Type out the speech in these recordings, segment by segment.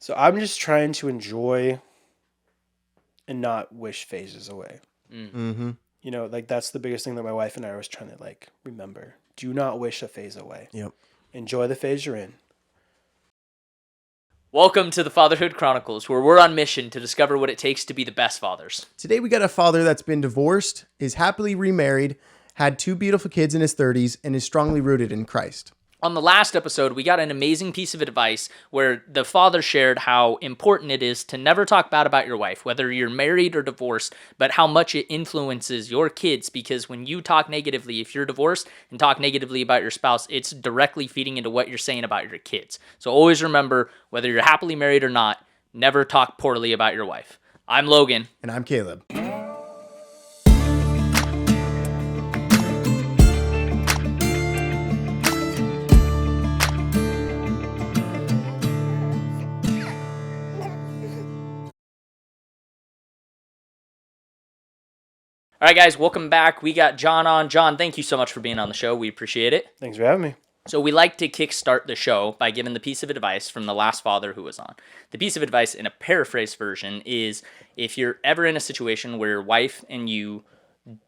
So I'm just trying to enjoy and not wish phases away. Mm-hmm. Like that's the biggest thing that my wife and I are always trying to like remember. Do not wish a phase away. Yep. Enjoy the phase you're in. Welcome to the Fatherhood Chronicles, where we're on mission to discover what it takes to be the best fathers. Today we got a father that's been divorced, is happily remarried, had 2 beautiful kids in his 30s, and is strongly rooted in Christ. On the last episode, we got an amazing piece of advice where the father shared how important it is to never talk bad about your wife, whether you're married or divorced, but how much it influences your kids, because when you talk negatively, if you're divorced and talk negatively about your spouse, it's directly feeding into what you're saying about your kids. So always remember, whether you're happily married or not, never talk poorly about your wife. I'm Logan. And I'm Caleb. All right, guys, welcome back. We got Jon on. Jon, thank you so much for being on the show. We appreciate it. Thanks for having me. So we like to kickstart the show by giving the piece of advice from the last father who was on. The piece of advice in a paraphrase version is if you're ever in a situation where your wife and you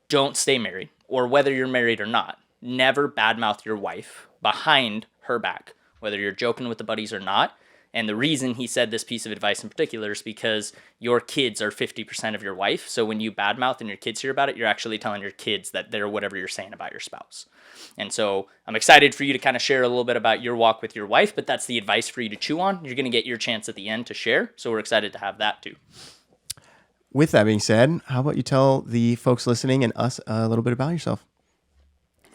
don't stay married, or whether you're married or not, never badmouth your wife behind her back, whether you're joking with the buddies or not. And the reason he said this piece of advice in particular is because your kids are 50% of your wife. So when you badmouth and your kids hear about it, you're actually telling your kids that they're whatever you're saying about your spouse. And so I'm excited for you to kind of share a little bit about your walk with your wife, but that's the advice for you to chew on. You're going to get your chance at the end to share. So we're excited to have that too. With that being said, how about you tell the folks listening and us a little bit about yourself?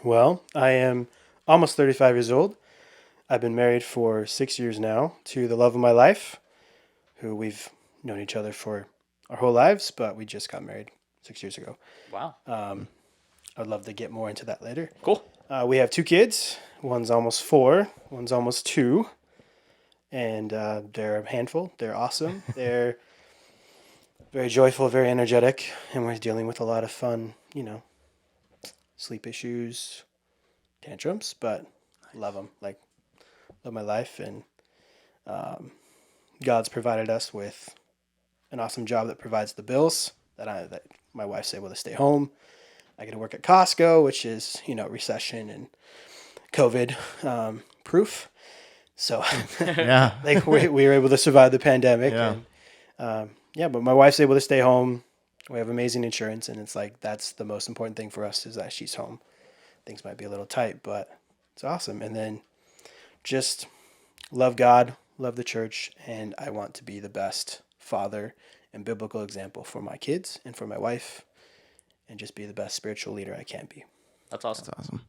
Well, I am almost 35 years old. I've been married for 6 years now to the love of my life, who we've known each other for our whole lives, but we just got married 6 years ago. Wow. I'd love to get more into that later. Cool. We have 2 kids. One's almost 4. One's almost 2. And they're a handful. They're awesome. They're very joyful, very energetic. And we're dealing with a lot of fun, sleep issues, tantrums, but love them. Love my life. And God's provided us with an awesome job that provides the bills that my wife's able to stay home. I get to work at Costco, which is, recession and COVID proof. So Yeah. we were able to survive the pandemic. Yeah. And, but my wife's able to stay home. We have amazing insurance, and it's that's the most important thing for us is that she's home. Things might be a little tight, but it's awesome. And then just love God, love the church, and I want to be the best father and biblical example for my kids and for my wife, and just be the best spiritual leader I can be. That's awesome. That's awesome.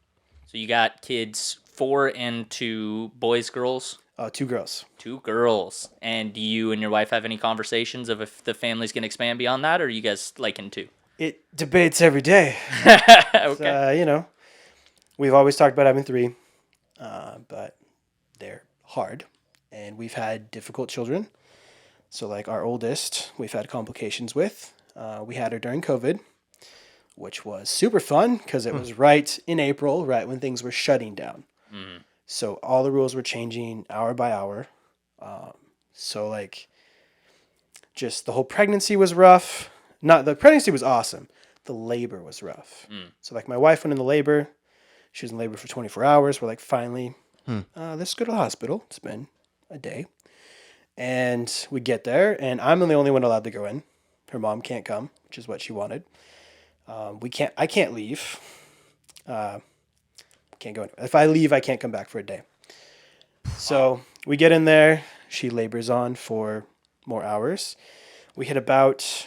So you got kids 4 and 2 boys, girls? 2 girls. 2 girls. And do you and your wife have any conversations of if the family's going to expand beyond that, or are you guys liking 2? It debates every day. Okay. We've always talked about having 3, but they're hard, and we've had difficult children. So our oldest, we've had complications with. We had her during COVID, which was super fun because it was right in April, right when things were shutting down. Mm. So all the rules were changing hour by hour. Just the whole pregnancy was rough. The pregnancy was awesome. The labor was rough. So my wife went into labor. She was in labor for 24 hours. We're finally, let's go to the hospital. It's been a day. And we get there, and I'm the only one allowed to go in. Her mom can't come, which is what she wanted. I can't leave. Can't go anywhere. If I leave, I can't come back for a day. So we get in there. She labors on for more hours. We hit about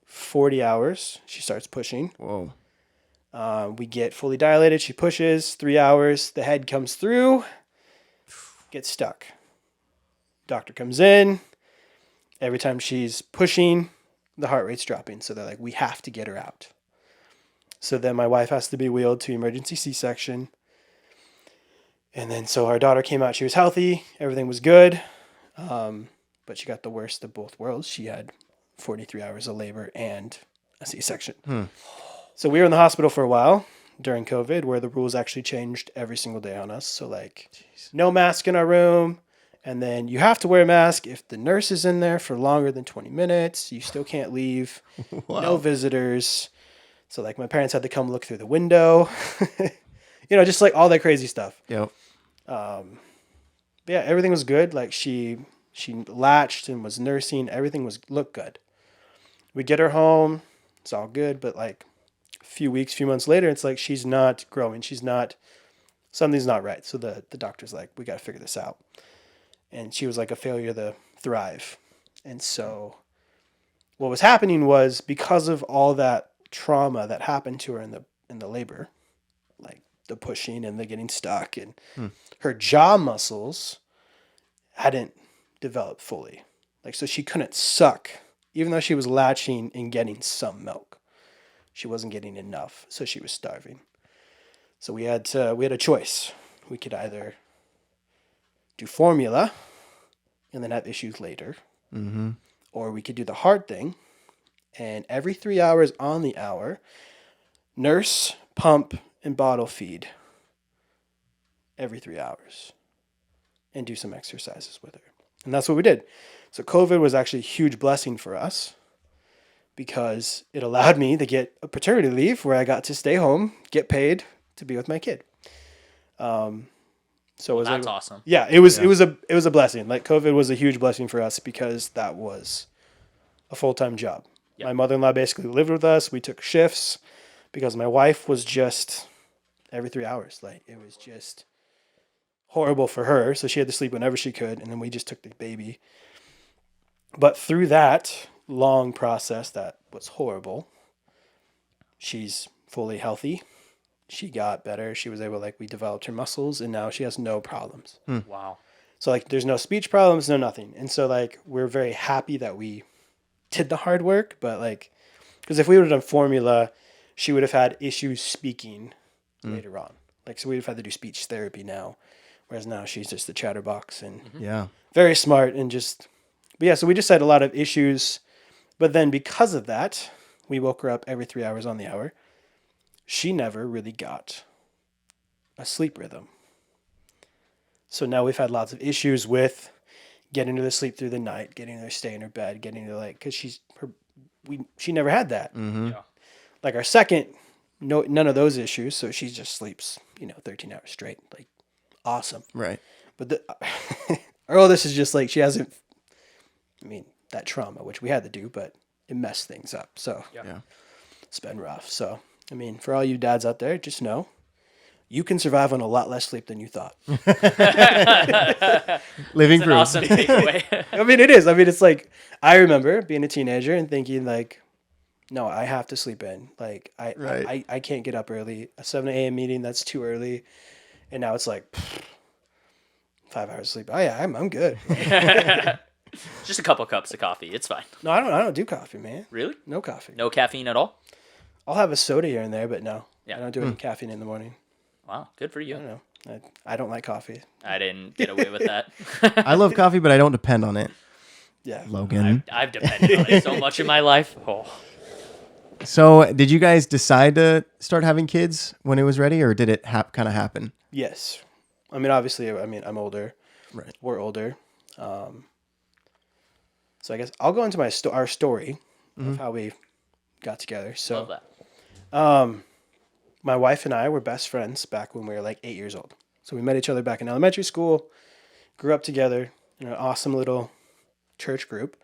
40 hours. She starts pushing. Whoa. We get fully dilated. She pushes 3 hours. The head comes through, gets stuck. Doctor comes in. Every time she's pushing, the heart rate's dropping. So they're we have to get her out. So then my wife has to be wheeled to emergency C-section. And then so our daughter came out. She was healthy. Everything was good. But she got the worst of both worlds. She had 43 hours of labor and a C-section. So we were in the hospital for a while during COVID, where the rules actually changed every single day on us. So no mask in our room. And then you have to wear a mask if the nurse is in there for longer than 20 minutes. You still can't leave. No visitors. So like my parents had to come look through the window. Just like all that crazy stuff. Yep. But yeah, everything was good. Like she latched and was nursing. Everything looked good. We get her home. It's all good. But like a few months later, it's like she's not growing. Something's not right. So the doctor's like, we got to figure this out. And she was like a failure to thrive. And so what was happening was because of all that trauma that happened to her in the labor, like the pushing and the getting stuck, and her jaw muscles hadn't developed fully. Like, so she couldn't suck, even though she was latching and getting some milk. She wasn't getting enough, so she was starving. So we had a choice. We could either do formula and then have issues later, or we could do the hard thing, and every 3 hours on the hour, nurse, pump, and bottle feed every 3 hours, and do some exercises with her. And that's what we did. So COVID was actually a huge blessing for us because it allowed me to get a paternity leave where I got to stay home, get paid to be with my kid. So it was That's awesome. Yeah, it was a blessing. Like COVID was a huge blessing for us because that was a full-time job. Yep. My mother-in-law basically lived with us. We took shifts because my wife was just every 3 hours. Like it was just horrible for her. So she had to sleep whenever she could. And then we just took the baby. But through that long process that was horrible, she's fully healthy. She got better. She was able, we developed her muscles, and now she has no problems. Wow. So, there's no speech problems, no nothing. And so, we're very happy that we did the hard work. But, because if we would have done formula, she would have had issues speaking later on. So we'd have had to do speech therapy now. Whereas now she's just a chatterbox and very smart and just... But yeah, so we just had a lot of issues. But then because of that, we woke her up every 3 hours on the hour. She never really got a sleep rhythm. So now we've had lots of issues with getting her to sleep through the night, getting her to stay in her bed, getting her because she never had that. Yeah. Our second, none of those issues. So she just sleeps, 13 hours straight. Awesome. Right. But our oldest is just she hasn't, that trauma, which we had to do, but it messed things up. So Yeah. it's been rough. So, for all you dads out there, just know you can survive on a lot less sleep than you thought. Living It's an proof. awesome takeaway. It is. It's I remember being a teenager and thinking no, I have to sleep in. I can't get up early. A 7 a.m. meeting, that's too early. And now it's 5 hours of sleep. Oh yeah, I'm good. Just a couple cups of coffee. It's fine. No, I don't do coffee, man. Really? No coffee. No caffeine at all? I'll have a soda here and there, but no. Yeah. I don't do any caffeine in the morning. Wow. Good for I don't you. know. I don't like coffee. I didn't get away with that. I love coffee, but I don't depend on it. Yeah. Logan. I've depended on it so much in my life. Oh. So, did you guys decide to start having kids when it was ready, or did it kind of happen? Yes. Obviously, I'm older. Right. We're older. So I guess I'll go into our story of how we got together. So Love that. my wife and I were best friends back when we were 8 years old. So we met each other back in elementary school, grew up together in an awesome little church group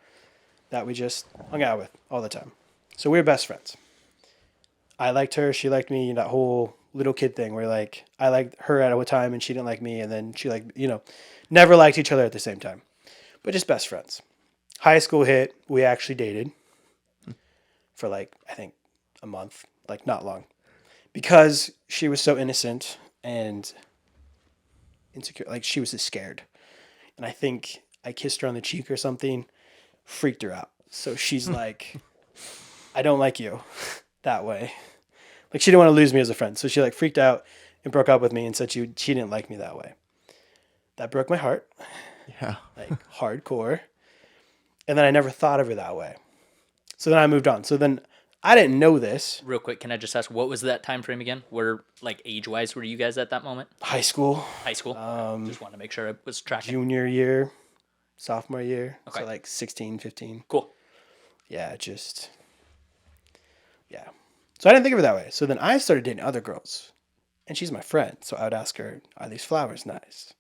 that we just hung out with all the time. So we were best friends. I liked her, she liked me, that whole little kid thing where I liked her at a time and she didn't like me, and then she never liked each other at the same time. But just best friends. High school hit, we actually dated for I think a month, not long. Because she was so innocent and insecure, she was just scared. And I think I kissed her on the cheek or something, freaked her out. So she's I don't like you that way. She didn't want to lose me as a friend. So she freaked out and broke up with me and said she didn't like me that way. That broke my heart. Yeah. Hardcore. And then I never thought of her that way. So then I moved on. So then I didn't know this. Real quick, can I just ask, what was that time frame again? Where, like, age-wise, were you guys at that moment? High school, High school? Just want to make sure I was tracking. junior year, sophomore year. Okay. So like 16, 15. Cool. Yeah, yeah. So I didn't think of it that way. So then I started dating other girls. And she's my friend. So I would ask her, are these flowers nice?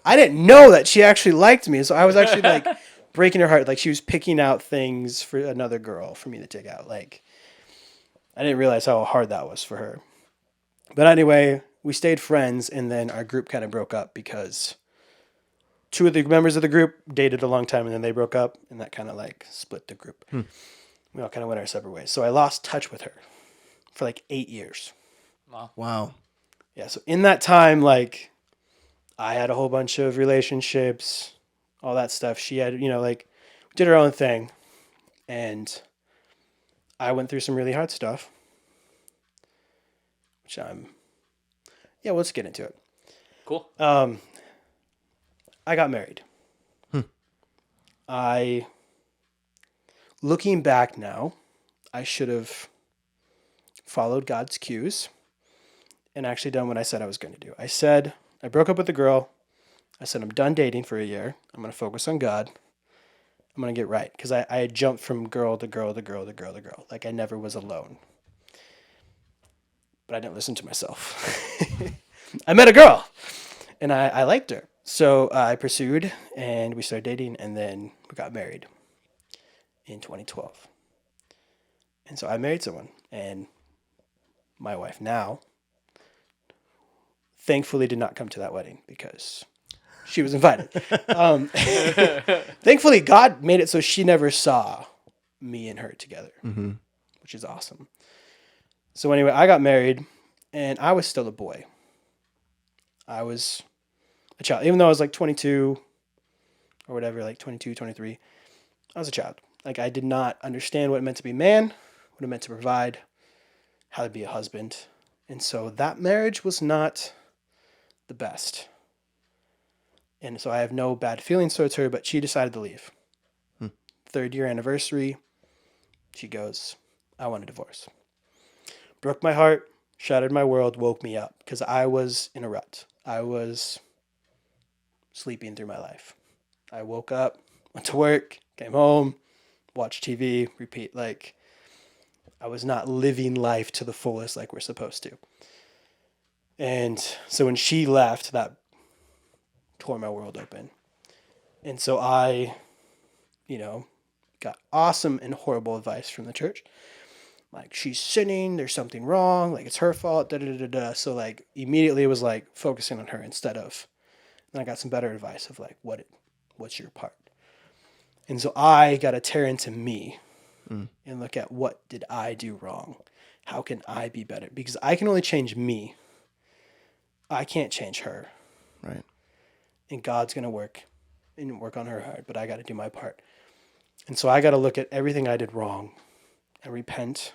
I didn't know that she actually liked me. So I was actually like breaking her heart. Like she was picking out things for another girl for me to take out. Like I didn't realize how hard that was for her. But anyway, we stayed friends. And then our group kind of broke up because two of the members of the group dated a long time and then they broke up. And that kind of like split the group. We all kind of went our separate ways. So I lost touch with her for like 8 years. Wow. Yeah, so in that time, like, I had a whole bunch of relationships, all that stuff. She had, like, did her own thing. And I went through some really hard stuff. Which yeah, let's get into it. Cool. I got married. Looking back now, I should have followed God's cues and actually done what I said I was going to do. I broke up with the girl. I said, I'm done dating for a year. I'm going to focus on God. I'm going to get right. Because I had jumped from girl to girl to girl to girl to girl. Like I never was alone. But I didn't listen to myself. I met a girl and I liked her. So I pursued and we started dating and then we got married in 2012. And so I married someone and my wife now thankfully did not come to that wedding because she was invited. Thankfully, God made it so she never saw me and her together, which is awesome. So anyway, I got married and I was still a boy. I was a child. Even though I was like 22 or whatever, like 22, 23, I was a child. Like I did not understand what it meant to be a man, what it meant to provide, how to be a husband. And so that marriage was not the best. And so I have no bad feelings towards her, but she decided to leave. 3rd year anniversary, she goes, I want a divorce. Broke my heart, shattered my world, woke me up because I was in a rut. I was sleeping through my life. I woke up, went to work, came home, watched TV, repeat. Like I was not living life to the fullest like we're supposed to. And so when she left, that tore my world open. And so I, got awesome and horrible advice from the church. Like, she's sinning, there's something wrong, like, it's her fault, da-da-da-da-da. So, like, immediately it was, like, focusing on her instead of, then I got some better advice of, like, what's your part? And so I got to tear into me and look at what did I do wrong? How can I be better? Because I can only change me. I can't change her. Right. And God's going to work on her heart, but I got to do my part. And so I got to look at everything I did wrong and repent.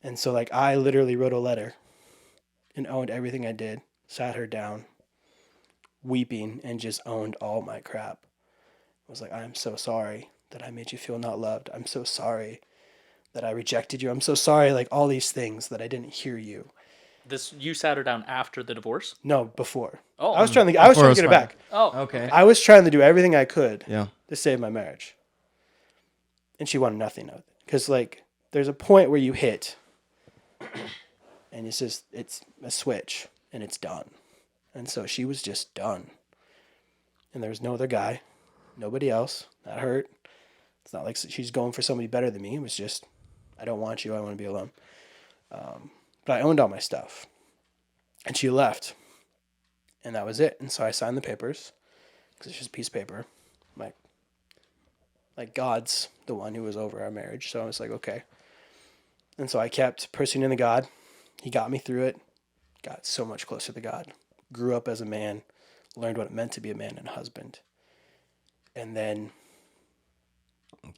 And so like I literally wrote a letter and owned everything I did, sat her down, weeping, and just owned all my crap. I was like, I'm so sorry that I made you feel not loved. I'm so sorry that I rejected you. I'm so sorry, like all these things that I didn't hear you. You sat her down after the divorce? No, before. Oh. I was trying to get her back. Oh, Okay. I was trying to do everything I could Yeah. to save my marriage. And she wanted nothing of it. Because, like, there's a point where you hit, and it's a switch, and it's done. And so she was just done. And there was no other guy, nobody else. That hurt. It's not like she's going for somebody better than me. It was just, I don't want you. I want to be alone. But I owned all my stuff. And she left. And that was it. And so I signed the papers, because it's just a piece of paper. Like God's the one who was over our marriage. So I was like, okay. And so I kept pursuing the God. He got me through it. Got so much closer to God. Grew up as a man. Learned what it meant to be a man and a husband. And then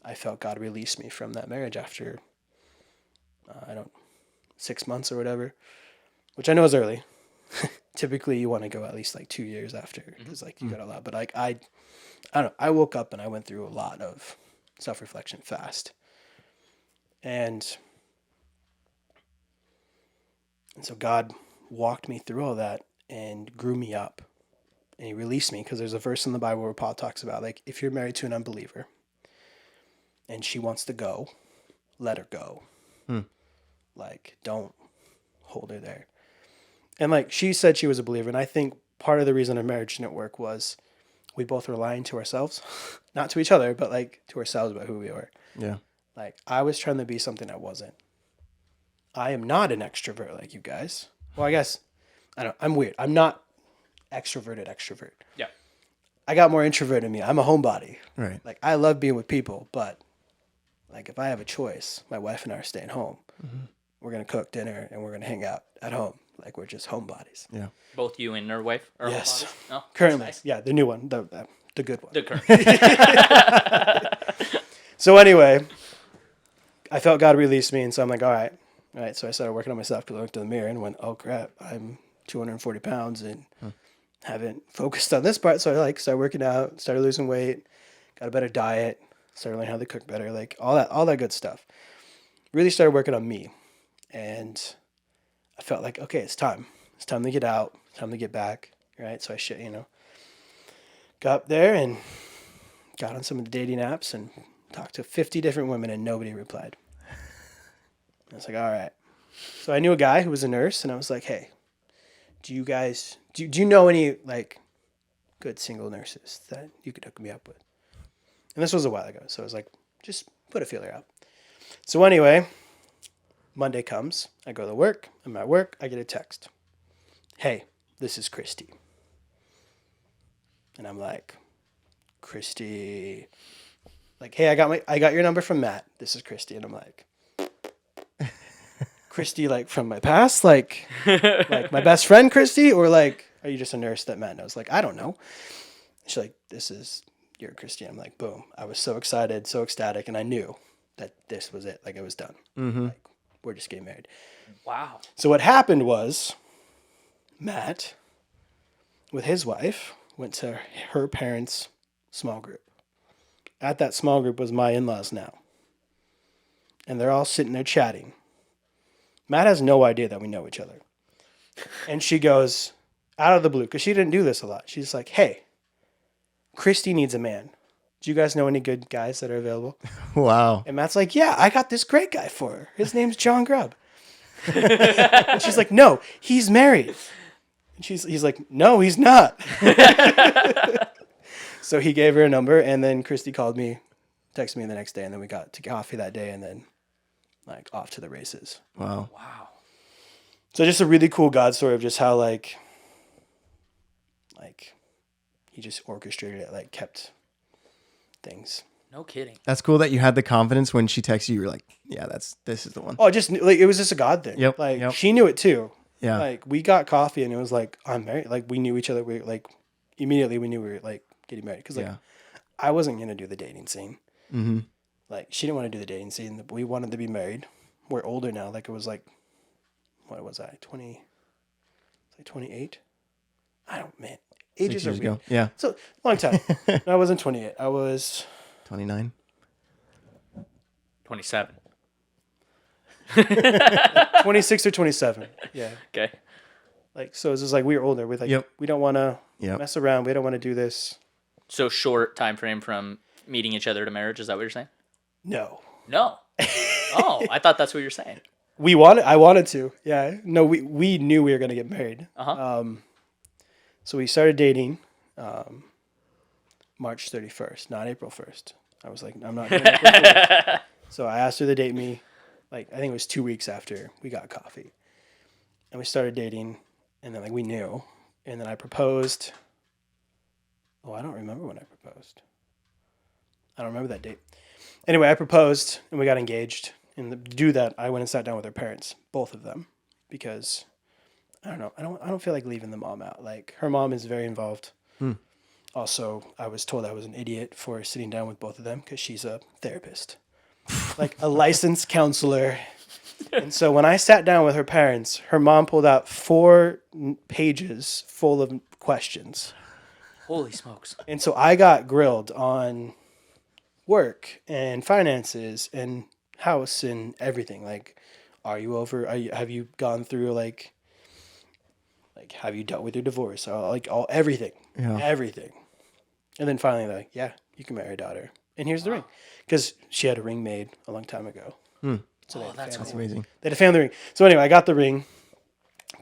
I felt God release me from that marriage after, 6 months or whatever. Which I know is early. Typically you want to go at least like 2 years after. Because like you got a lot. But like I don't know. I woke up and I went through a lot of self-reflection fast. And so God walked me through all that and grew me up. And he released me because there's a verse in the Bible where Paul talks about, like, if you're married to an unbeliever and she wants to go, let her go. Like, don't hold her there. And like, she said she was a believer. And I think part of the reason our marriage didn't work was we both were lying to ourselves, not to each other, but like to ourselves about who we were. Yeah. Like, I was trying to be something I wasn't. I am not an extrovert like you guys. Well, I guess, I'm weird. I'm not extrovert. Yeah. I got more introvert in me. I'm a homebody. Right. Like, I love being with people, but like, if I have a choice, my wife and I are staying home. We're going to cook dinner and we're going to hang out at home. Like, we're just homebodies. Yeah. Both you and your wife are Yes. homebodies? No? Currently. Nice. Yeah, the new one, the good one. The current. So anyway, I felt God release me, and so I'm like, all right. So I started working on myself because I looked in the mirror and went, oh crap, I'm 240 pounds and haven't focused on this part. So I like started working out, started losing weight, got a better diet, started learning how to cook better, like all that good stuff. Really started working on me, and I felt like, okay, it's time. It's time to get out. It's time to get back. Right. So I got up there and got on some of the dating apps and talked to 50 different women and nobody replied. I was like, all right. So I knew a guy who was a nurse, and I was like, hey, do you guys, do you know any like good single nurses that you could hook me up with? And this was a while ago. So I was like, just put a feeler out. So anyway, Monday comes, I go to work, I'm at work, I get a text. Hey, this is Christy. And I'm like, Christy, like, hey, I got your number from Matt. This is Christy. And I'm like, Christy, like from my past, like my best friend Christy, or like, are you just a nurse that Matt knows? Like, I don't know. She's like, you're Christy. I'm like, boom. I was so excited, so ecstatic, and I knew that this was it. Like, it was done. Like, we're just getting married. Wow. So what happened was, Matt, with his wife, went to her parents' small group. At that small group was my in-laws now. And they're all sitting there chatting. Matt has no idea that we know each other. And she goes, out of the blue, because she didn't do this a lot. She's like, hey, Christy needs a man. Do you guys know any good guys that are available? Wow. And Matt's like, yeah, I got this great guy for her. His name's Jon Grubb. And she's like, no, he's married. And he's like, no, he's not. So he gave her a number, and then Christy called me, texted me the next day, and then we got to coffee that day, and then like off to the races. Wow. Wow. So just a really cool God story of just how like he just orchestrated it, like kept things. No kidding. That's cool that you had the confidence when she texted you. You were like, yeah, this is the one. Oh, just like it was just a God thing. Yep, Like yep. she knew it too. Yeah. Like we got coffee and it was like, I'm married. Like we knew each other. We like immediately we knew we were like getting married because like Yeah. I wasn't gonna do the dating scene. Mm-hmm. Like she didn't want to do the dating scene. We wanted to be married. We're older now. Like it was like, what was I? 28. I don't man. Ages 6 are years weird. ago. Yeah. So long time. No, I wasn't 28. I was 29. 27. 26 or 27. Yeah. Okay. Like so it's just like we were older. We're like Yep. we don't want to Yep. mess around. We don't want to do this. So short time frame from meeting each other to marriage. Is that what you're saying? No. No. Oh, I thought that's what you're saying. I wanted to. Yeah. No, we knew we were going to get married. Uh-huh. So we started dating March 31st, not April 1st. I was like, I'm not doing April 1st. So I asked her to date me, like, I think it was 2 weeks after we got coffee. And we started dating, and then, like, we knew. And then I proposed. Oh, I don't remember when I proposed. I don't remember that date. Anyway, I proposed, and we got engaged. And to do that, I went and sat down with her parents, both of them, because I don't know. I don't feel like leaving the mom out. Like her mom is very involved. Also, I was told I was an idiot for sitting down with both of them because she's a therapist, like a licensed counselor. And so when I sat down with her parents, her mom pulled out 4 pages full of questions. Holy smokes. And so I got grilled on work and finances and house and everything. Like, are you over? Have you gone through like have you dealt with your divorce? Like all everything, everything. And then finally, like, yeah, you can marry a daughter. And here's the ring, because she had a ring made a long time ago. So they had a that's family. That's amazing. They had a family ring. So anyway, I got the ring,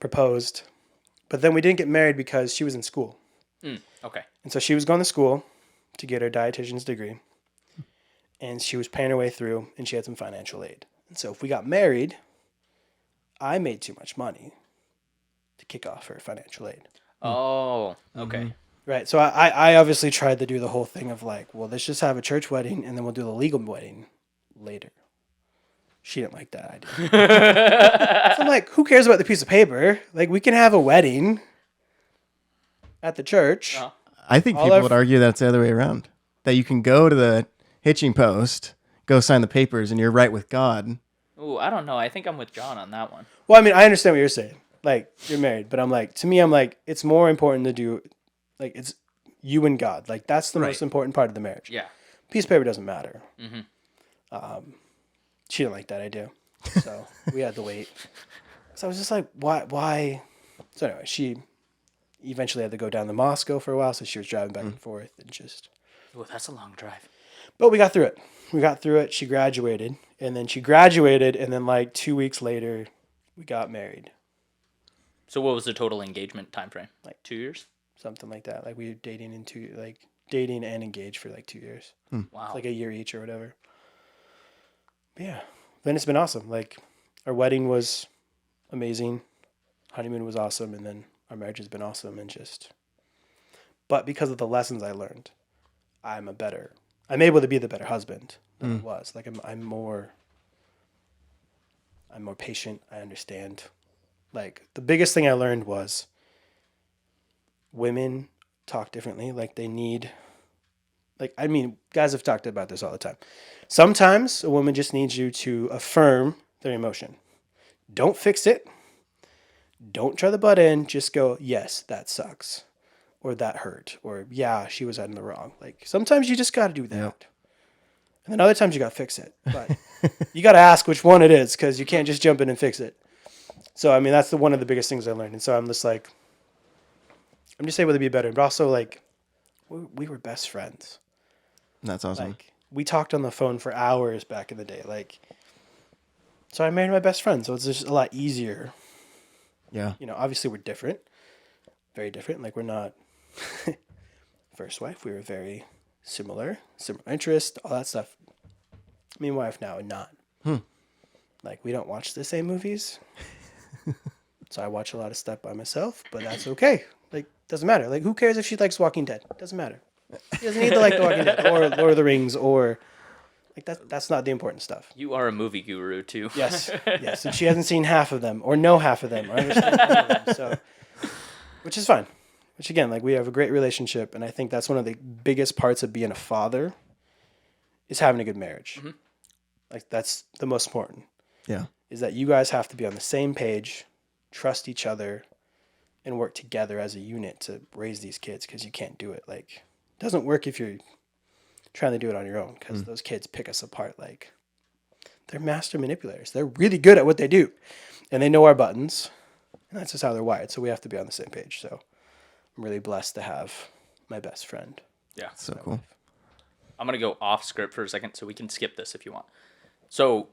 proposed, but then we didn't get married because she was in school. Okay. And so she was going to school to get her dietitian's degree, and she was paying her way through, and she had some financial aid. And so if we got married, I made too much money to kick off her financial aid. Oh, okay. Right. So I obviously tried to do the whole thing of like, well, let's just have a church wedding and then we'll do the legal wedding later. She didn't like that idea. So I'm like, who cares about the piece of paper? Like, we can have a wedding at the church. Uh-huh. I think All people our would argue that's the other way around. That you can go to the hitching post, go sign the papers, and you're right with God. Ooh, I don't know. I think I'm with John on that one. Well, I mean, I understand what you're saying. Like, you're married, but I'm like, to me, I'm like, it's more important to do, like, it's you and God. Like, that's the most important part of the marriage. Yeah. Piece of paper doesn't matter. She didn't like that idea. So we had to wait. So I was just like, why? So anyway, she eventually had to go down to Moscow for a while. So she was driving back and forth and just. Oh, that's a long drive. But we got through it. We got through it. She graduated. And then like 2 weeks later, we got married. So what was the total engagement time frame? Like 2 years? Something like that. Like we were dating and engaged for like 2 years. Wow. It's like a year each or whatever. But yeah. Then it's been awesome. Like our wedding was amazing. Honeymoon was awesome. And then our marriage has been awesome but because of the lessons I learned, I'm able to be the better husband than I was. Like I'm more patient. I understand. Like the biggest thing I learned was women talk differently. Like they need, like, I mean, guys have talked about this all the time. Sometimes a woman just needs you to affirm their emotion. Don't fix it. Don't try to butt in. Just go, yes, that sucks. Or that hurt. Or, yeah, she was in the wrong. Like, sometimes you just got to do that. Yep. And then other times you got to fix it. But you got to ask which one it is, because you can't just jump in and fix it. So, I mean, that's one of the biggest things I learned. And so I'm just like, I'm just able to be better. But also, like, we were best friends. That's awesome. Like, we talked on the phone for hours back in the day. Like, so I married my best friend. So it's just a lot easier. Yeah. You know, obviously we're different. Very different. Like, we're not first wife. We were very similar interest, all that stuff. Me and wife now, not. Like, we don't watch the same movies. So I watch a lot of stuff by myself, but that's okay. Like, doesn't matter. Like, who cares if she likes Walking Dead? Doesn't matter. She doesn't need to like The Walking Dead or Lord of the Rings or like that's not the important stuff. You are a movie guru too. Yes. Yes. And she hasn't seen half of them or know half of them or understand any of them. So, which is fine. Which again, like we have a great relationship, and I think that's one of the biggest parts of being a father is having a good marriage. Like that's the most important. Yeah. Is that you guys have to be on the same page, trust each other, and work together as a unit to raise these kids, because you can't do it. Like, it doesn't work if you're trying to do it on your own, because those kids pick us apart. Like, they're master manipulators. They're really good at what they do, and they know our buttons, and that's just how they're wired. So we have to be on the same page. So I'm really blessed to have my best friend. Yeah. So cool. I'm going to go off script for a second so we can skip this if you want. So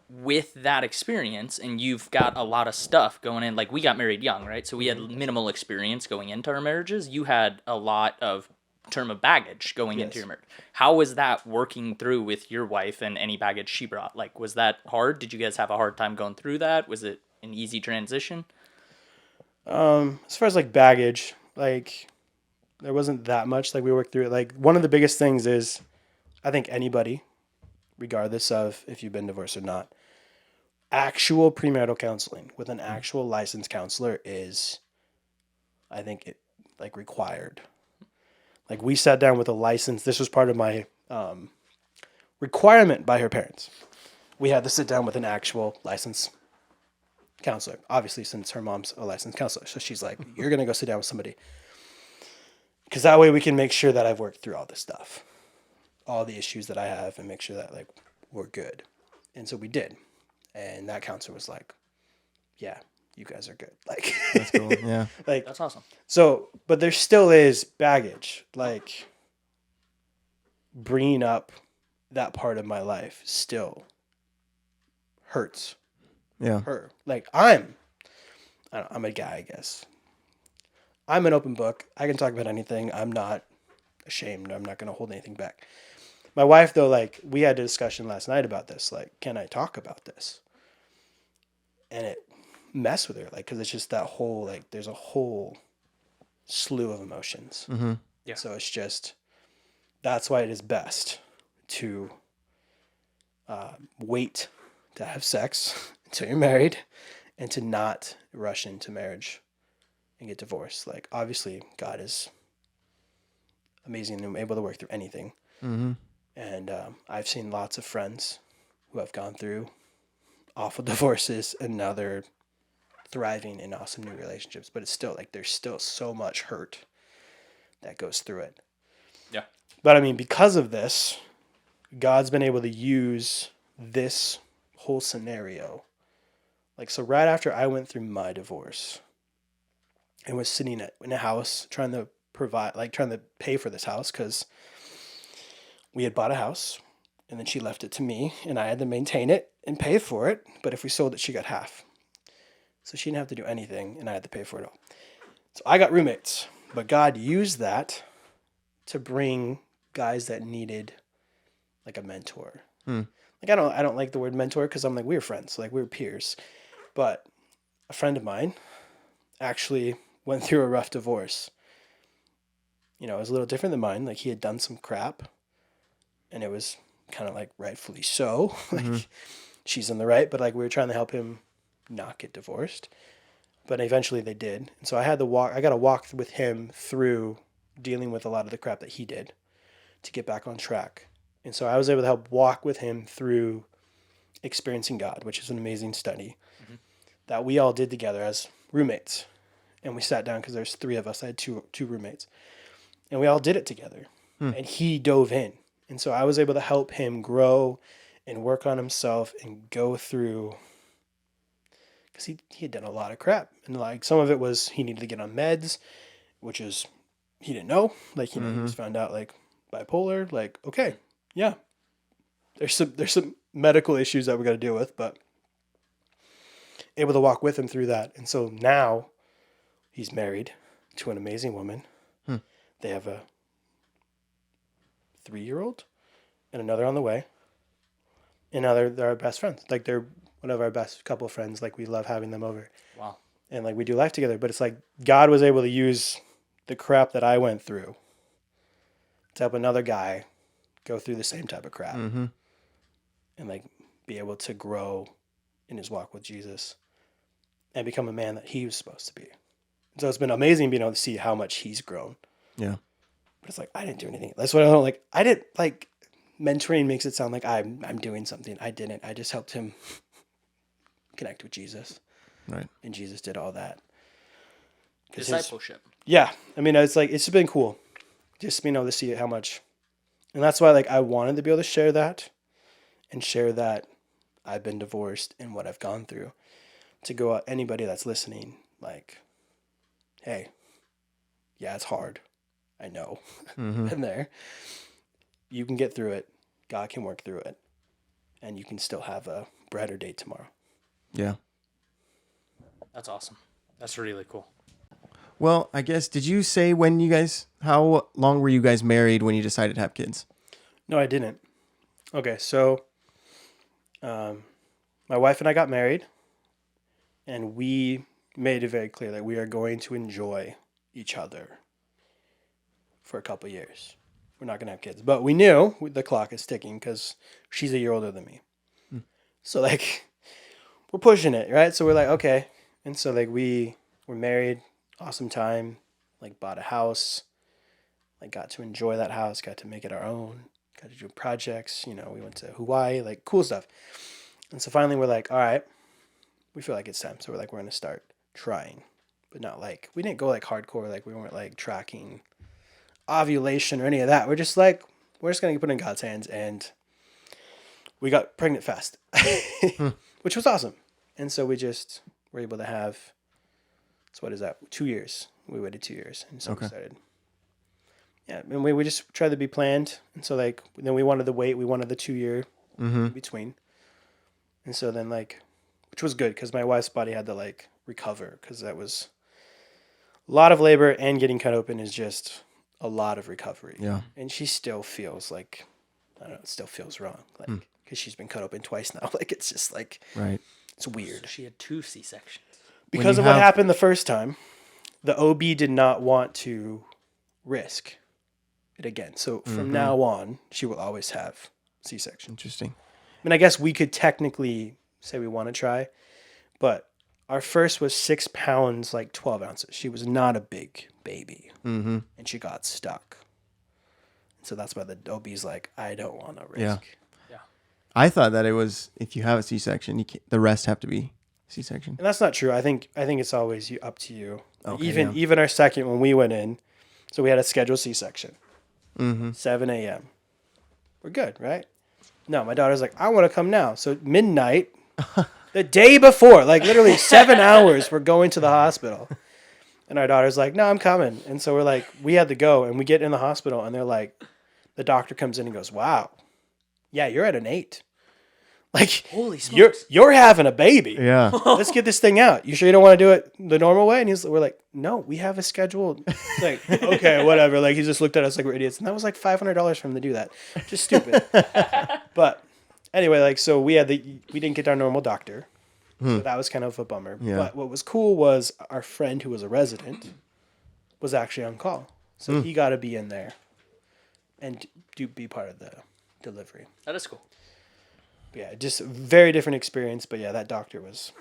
with that experience, and you've got a lot of stuff going in, like we got married young, right? So we had minimal experience going into our marriages. You had a lot of term of baggage going into your marriage. How was that working through with your wife and any baggage she brought? Like, was that hard? Did you guys have a hard time going through that? Was it an easy transition? As far as like baggage, like there wasn't that much. Like we worked through it. Like one of the biggest things is, I think anybody, regardless of if you've been divorced or not, actual premarital counseling with an actual licensed counselor is, I think, it like required. Like we sat down with a license. This was part of my requirement by her parents. We had to sit down with an actual licensed counselor. Obviously, since her mom's a licensed counselor, so she's like, "You're gonna go sit down with somebody," because that way we can make sure that I've worked through all this stuff, all the issues that I have, and make sure that like we're good. And so we did. And that counselor was like, yeah, you guys are good. Like, That's cool. Yeah. like, That's awesome. so, but there still is baggage. Like, bringing up that part of my life still hurts Yeah. her. Like, I'm a guy, I guess. I'm an open book. I can talk about anything. I'm not ashamed. I'm not going to hold anything back. My wife, though, like, we had a discussion last night about this. Like, can I talk about this? And it messed with her, like, because it's just that whole, like, there's a whole slew of emotions. Mm-hmm. Yeah. So it's just, that's why it is best to wait to have sex until you're married and to not rush into marriage and get divorced. Like, obviously, God is amazing and able to work through anything. Mm-hmm. And I've seen lots of friends who have gone through awful divorces and now they're thriving in awesome new relationships. But it's still like there's still so much hurt that goes through it. Yeah. But I mean, because of this, God's been able to use this whole scenario. Like, so right after I went through my divorce and was sitting in a house trying to pay for this house because we had bought a house and then she left it to me and I had to maintain it and pay for it. But if we sold it, she got half. So she didn't have to do anything and I had to pay for it all. So I got roommates, but God used that to bring guys that needed like a mentor. Like, I don't like the word mentor because I'm like, we were friends, like we were peers. But a friend of mine actually went through a rough divorce. You know, it was a little different than mine. Like, he had done some crap and it was kind of like rightfully so. Like, she's in the right, but like we were trying to help him not get divorced. But eventually they did. And so I got to walk with him through dealing with a lot of the crap that he did to get back on track. And so I was able to help walk with him through experiencing God, which is an amazing study that we all did together as roommates. And we sat down because there's 3 of us. I had two roommates. And we all did it together. And he dove in. And so I was able to help him grow and work on himself and go through, because he had done a lot of crap. And like some of it was he needed to get on meds, which is, he didn't know. Like, you know, he just found out like bipolar, like, okay, yeah. There's some medical issues that we got to deal with, but able to walk with him through that. And so now he's married to an amazing woman. They have a 3-year-old and another on the way. And now they're our best friends. Like, they're one of our best couple of friends. Like, we love having them over. Wow. And like we do life together. But it's like God was able to use the crap that I went through to help another guy go through the same type of crap. And like be able to grow in his walk with Jesus and become a man that he was supposed to be. So it's been amazing being able to see how much he's grown. Yeah. But it's like, I didn't do anything. That's what I don't like. I didn't like, mentoring makes it sound like I'm doing something. I didn't. I just helped him connect with Jesus. Right. And Jesus did all that. Discipleship. Yeah. I mean, it's like, it's just been cool. Just being able to see how much. And that's why like I wanted to be able to share that and share that I've been divorced and what I've gone through, to go out anybody that's listening, like, hey, yeah, it's hard. I know. Been there. You can get through it. God can work through it. And you can still have a brighter day tomorrow. Yeah. That's awesome. That's really cool. Well, I guess, did you say how long were you guys married when you decided to have kids? No, I didn't. Okay, so my wife and I got married, and we made it very clear that we are going to enjoy each other for a couple years. We're not going to have kids. But we knew the clock is ticking because she's a year older than me. So, like, we're pushing it, right? So we're like, okay. And so, like, we were married, awesome time, like, bought a house, like, got to enjoy that house, got to make it our own, got to do projects. You know, we went to Hawaii, like, cool stuff. And so finally we're like, all right, we feel like it's time. So we're like, we're going to start trying. But not like, we didn't go like hardcore, like we weren't like tracking ovulation or any of that. We're just like, we're just going to put it in God's hands and we got pregnant fast, which was awesome. And so we just were able to have, so what is that? 2 years. We waited 2 years. And so we started. Yeah. And we just tried to be planned. And so like, then we wanted to wait. We wanted the 2 year in between. And so then like, which was good because my wife's body had to like recover because that was a lot of labor, and getting cut open is just a lot of recovery. Yeah. And she still feels like, I don't know, it still feels wrong. Like, because she's been cut open twice now. Like, it's just like, Right. it's weird. So she had 2 C-sections. Because of what happened the first time, the OB did not want to risk it again. So from now on, she will always have C-section. Interesting. I mean, I guess we could technically say we want to try, but our first was 6 pounds, like 12 ounces. She was not a big baby, and she got stuck. So that's why the OB's like, I don't want to risk. Yeah. I thought that it was if you have a C-section, the rest have to be C-section. And that's not true. I think it's always up to you. Okay, Even our second when we went in, so we had a scheduled C-section, 7 a.m. We're good, right? No, my daughter's like, I want to come now. So midnight, the day before, like literally 7 hours, we're going to the hospital. And our daughter's like, no, I'm coming. And so we're like, we had to go, and we get in the hospital, and they're like, the doctor comes in and goes, wow, yeah, you're at an 8. Like, Holy smokes. you're having a baby. Yeah. Let's get this thing out. You sure you don't want to do it the normal way? And we're like, no, we have a scheduled. Like, okay, whatever. Like, he just looked at us like we're idiots. And that was like $500 for him to do that. Just stupid. But anyway, like, so we didn't get our normal doctor. So that was kind of a bummer. Yeah. But what was cool was our friend who was a resident was actually on call. So he got to be in there and be part of the delivery. That is cool. Yeah, just a very different experience. But yeah, that doctor was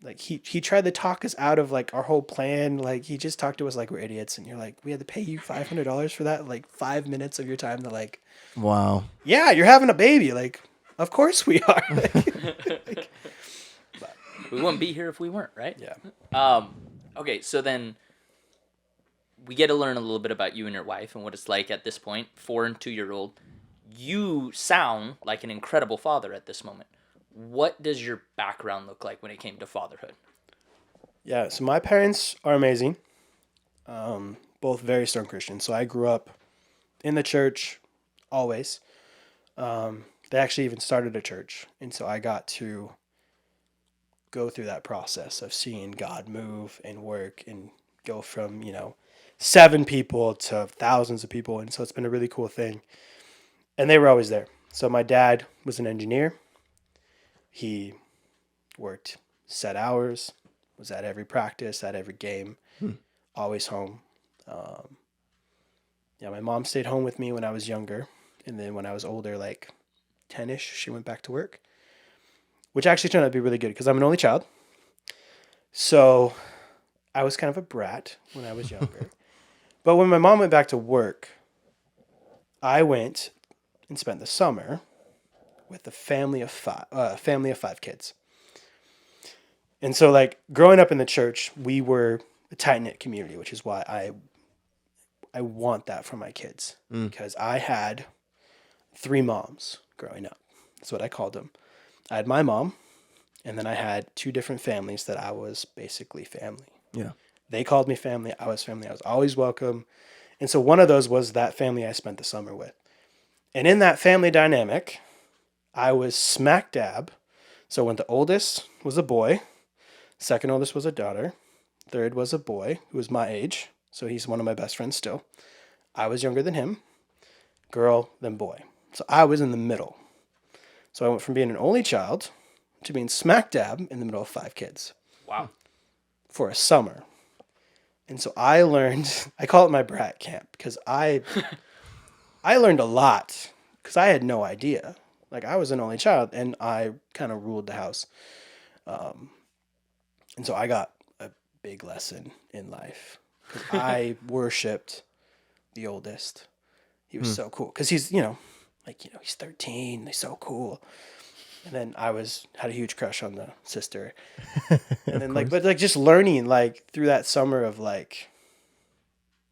like, he tried to talk us out of like our whole plan. Like, he just talked to us like we're idiots, and you're like, we had to pay you $500 for that, like 5 minutes of your time to like, Wow. yeah, you're having a baby. Like, of course we are. Like, We wouldn't be here if we weren't, right? yeah. Okay, so then we get to learn a little bit about you and your wife and what it's like at this point, 4 and 2-year-old. You sound like an incredible father at this moment. What does your background look like when it came to fatherhood? Yeah, so my parents are amazing. Both very strong Christians. So I grew up in the church always. They actually even started a church. And so I got to go through that process of seeing God move and work and go from, 7 people to thousands of people. And so it's been a really cool thing. And they were always there. So my dad was an engineer. He worked set hours, was at every practice, at every game, always home. My mom stayed home with me when I was younger. And then when I was older, like 10-ish, she went back to work, which actually turned out to be really good because I'm an only child. So I was kind of a brat when I was younger. But when my mom went back to work, I went and spent the summer with a family of 5 kids. And so, like, growing up in the church, we were a tight-knit community, which is why I want that for my kids. Because I had 3 moms growing up. That's what I called them. I had my mom, and then I had 2 different families that I was basically family. Yeah. They called me family. I was family. I was always welcome. And so one of those was that family I spent the summer with. And in that family dynamic, I was smack dab. So when the oldest was a boy, second oldest was a daughter, third was a boy who was my age. So he's one of my best friends still. I was younger than him, girl, then boy. So I was in the middle. So I went from being an only child to being smack dab in the middle of 5 kids. Wow. For a summer. And so I learned, I call it my brat camp, because I learned a lot because I had no idea. Like, I was an only child and I kind of ruled the house. And so I got a big lesson in life because I worshipped the oldest. He was so cool because he's, he's 13. He's so cool. And then I had a huge crush on the sister. And then but just learning through that summer of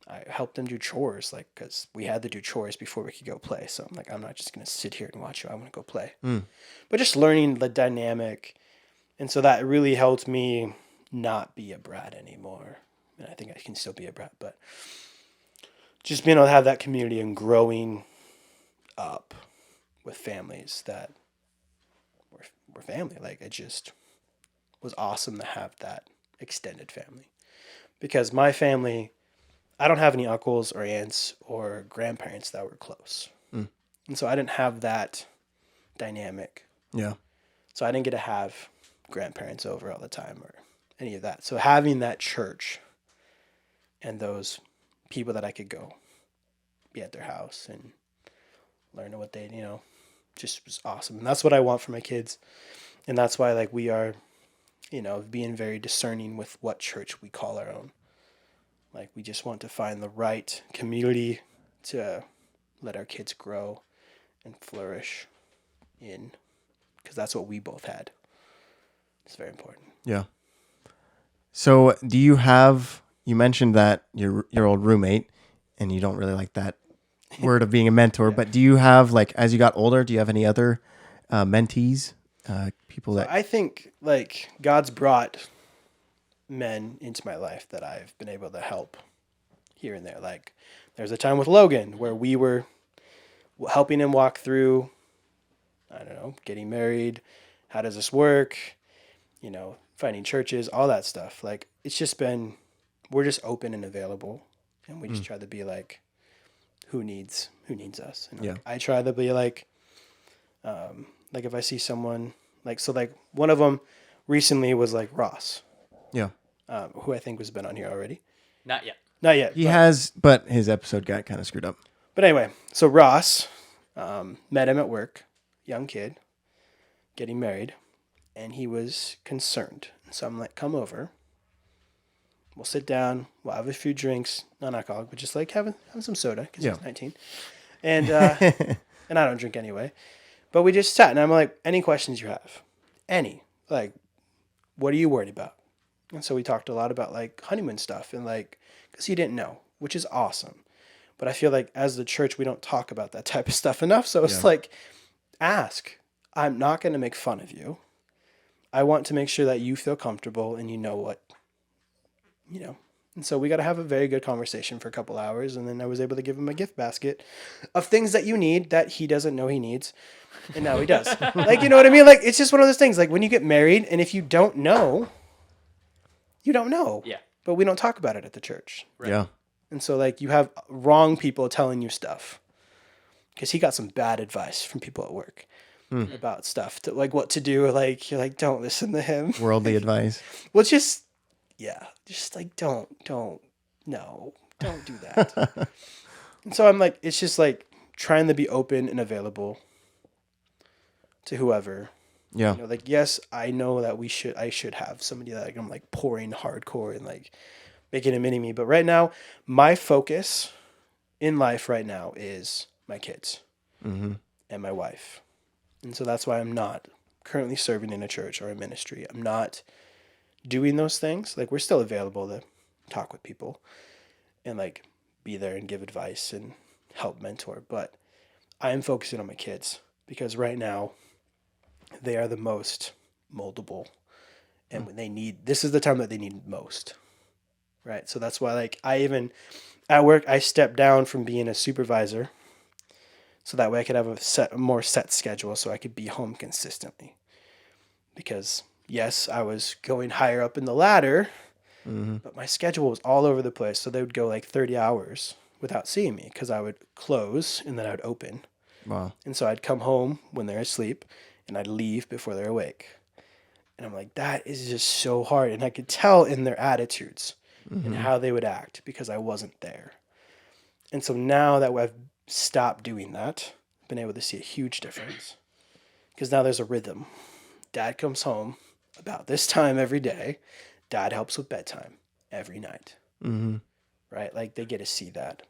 I helped them do chores, like, because we had to do chores before we could go play. So I'm like, I'm not just going to sit here and watch you. I want to go play. But just learning the dynamic. And so that really helped me not be a brat anymore. And I think I can still be a brat, but just being able to have that community and growing up with families that were family. Like, it just was awesome to have that extended family. Because my family, I don't have any uncles or aunts or grandparents that were close. And so I didn't have that dynamic. Yeah. So I didn't get to have grandparents over all the time or any of that. So having that church and those people that I could go be at their house and learn what they, just was awesome. And that's what I want for my kids. And that's why, like, we are, being very discerning with what church we call our own. Like, we just want to find the right community to let our kids grow and flourish in, because that's what we both had. It's very important. Yeah. So do you mentioned that your old roommate, and you don't really like that word of being a mentor, but do you have, like, as you got older, do you have any other mentees, people that... I think, like, God's brought men into my life that I've been able to help here and there. Like, there's a time with Logan where we were helping him walk through, I don't know, getting married, how does this work, finding churches, all that stuff. Like, it's just been, we're just open and available, and we just try to be like, who needs us? And like, I try to be like if I see someone, like, so, like, one of them recently was like Ross. Yeah. Who I think has been on here already. Not yet. Not yet. He has, but his episode got kind of screwed up. But anyway, so Ross, met him at work, young kid, getting married, and he was concerned. So I'm like, come over. We'll sit down. We'll have a few drinks, non-alcoholic, but just like having some soda because he's 19. And and I don't drink anyway. But we just sat, and I'm like, any questions you have? Any. Like, what are you worried about? And so we talked a lot about, like, honeymoon stuff, and, like, because he didn't know, which is awesome. But I feel like as the church, we don't talk about that type of stuff enough. So it's like, ask. I'm not going to make fun of you. I want to make sure that you feel comfortable and you know what, And so we got to have a very good conversation for a couple hours. And then I was able to give him a gift basket of things that you need that he doesn't know he needs. And now he does. Like, you know what I mean? Like, it's just one of those things. Like, when you get married, and if you don't know, you don't know. Yeah. But we don't talk about it at the church. Right. Yeah. And so, like, you have wrong people telling you stuff. Because he got some bad advice from people at work about stuff, like what to do. Like, you're like, don't listen to him. Worldly advice. Well, just like, don't do that. And so I'm like, it's just like trying to be open and available to whoever. Yeah. Like, yes, I know that I should have somebody that I'm like pouring hardcore and like making a mini me. But right now, my focus in life right now is my kids and my wife. And so that's why I'm not currently serving in a church or a ministry. I'm not doing those things. Like, we're still available to talk with people and like be there and give advice and help mentor. But I am focusing on my kids because right now they are the most moldable, and when this is the time that they need most. Right. So that's why, like, I even at work, I stepped down from being a supervisor so that way I could have a more set schedule so I could be home consistently. Because yes, I was going higher up in the ladder, but my schedule was all over the place. So they would go like 30 hours without seeing me because I would close and then I would open. Wow. And so I'd come home when they're asleep and I'd leave before they're awake. And I'm like, that is just so hard. And I could tell in their attitudes and how they would act because I wasn't there. And so now that I've stopped doing that, I've been able to see a huge difference because now there's a rhythm. Dad comes home about this time every day. Dad helps with bedtime every night. Right? Like, they get to see that.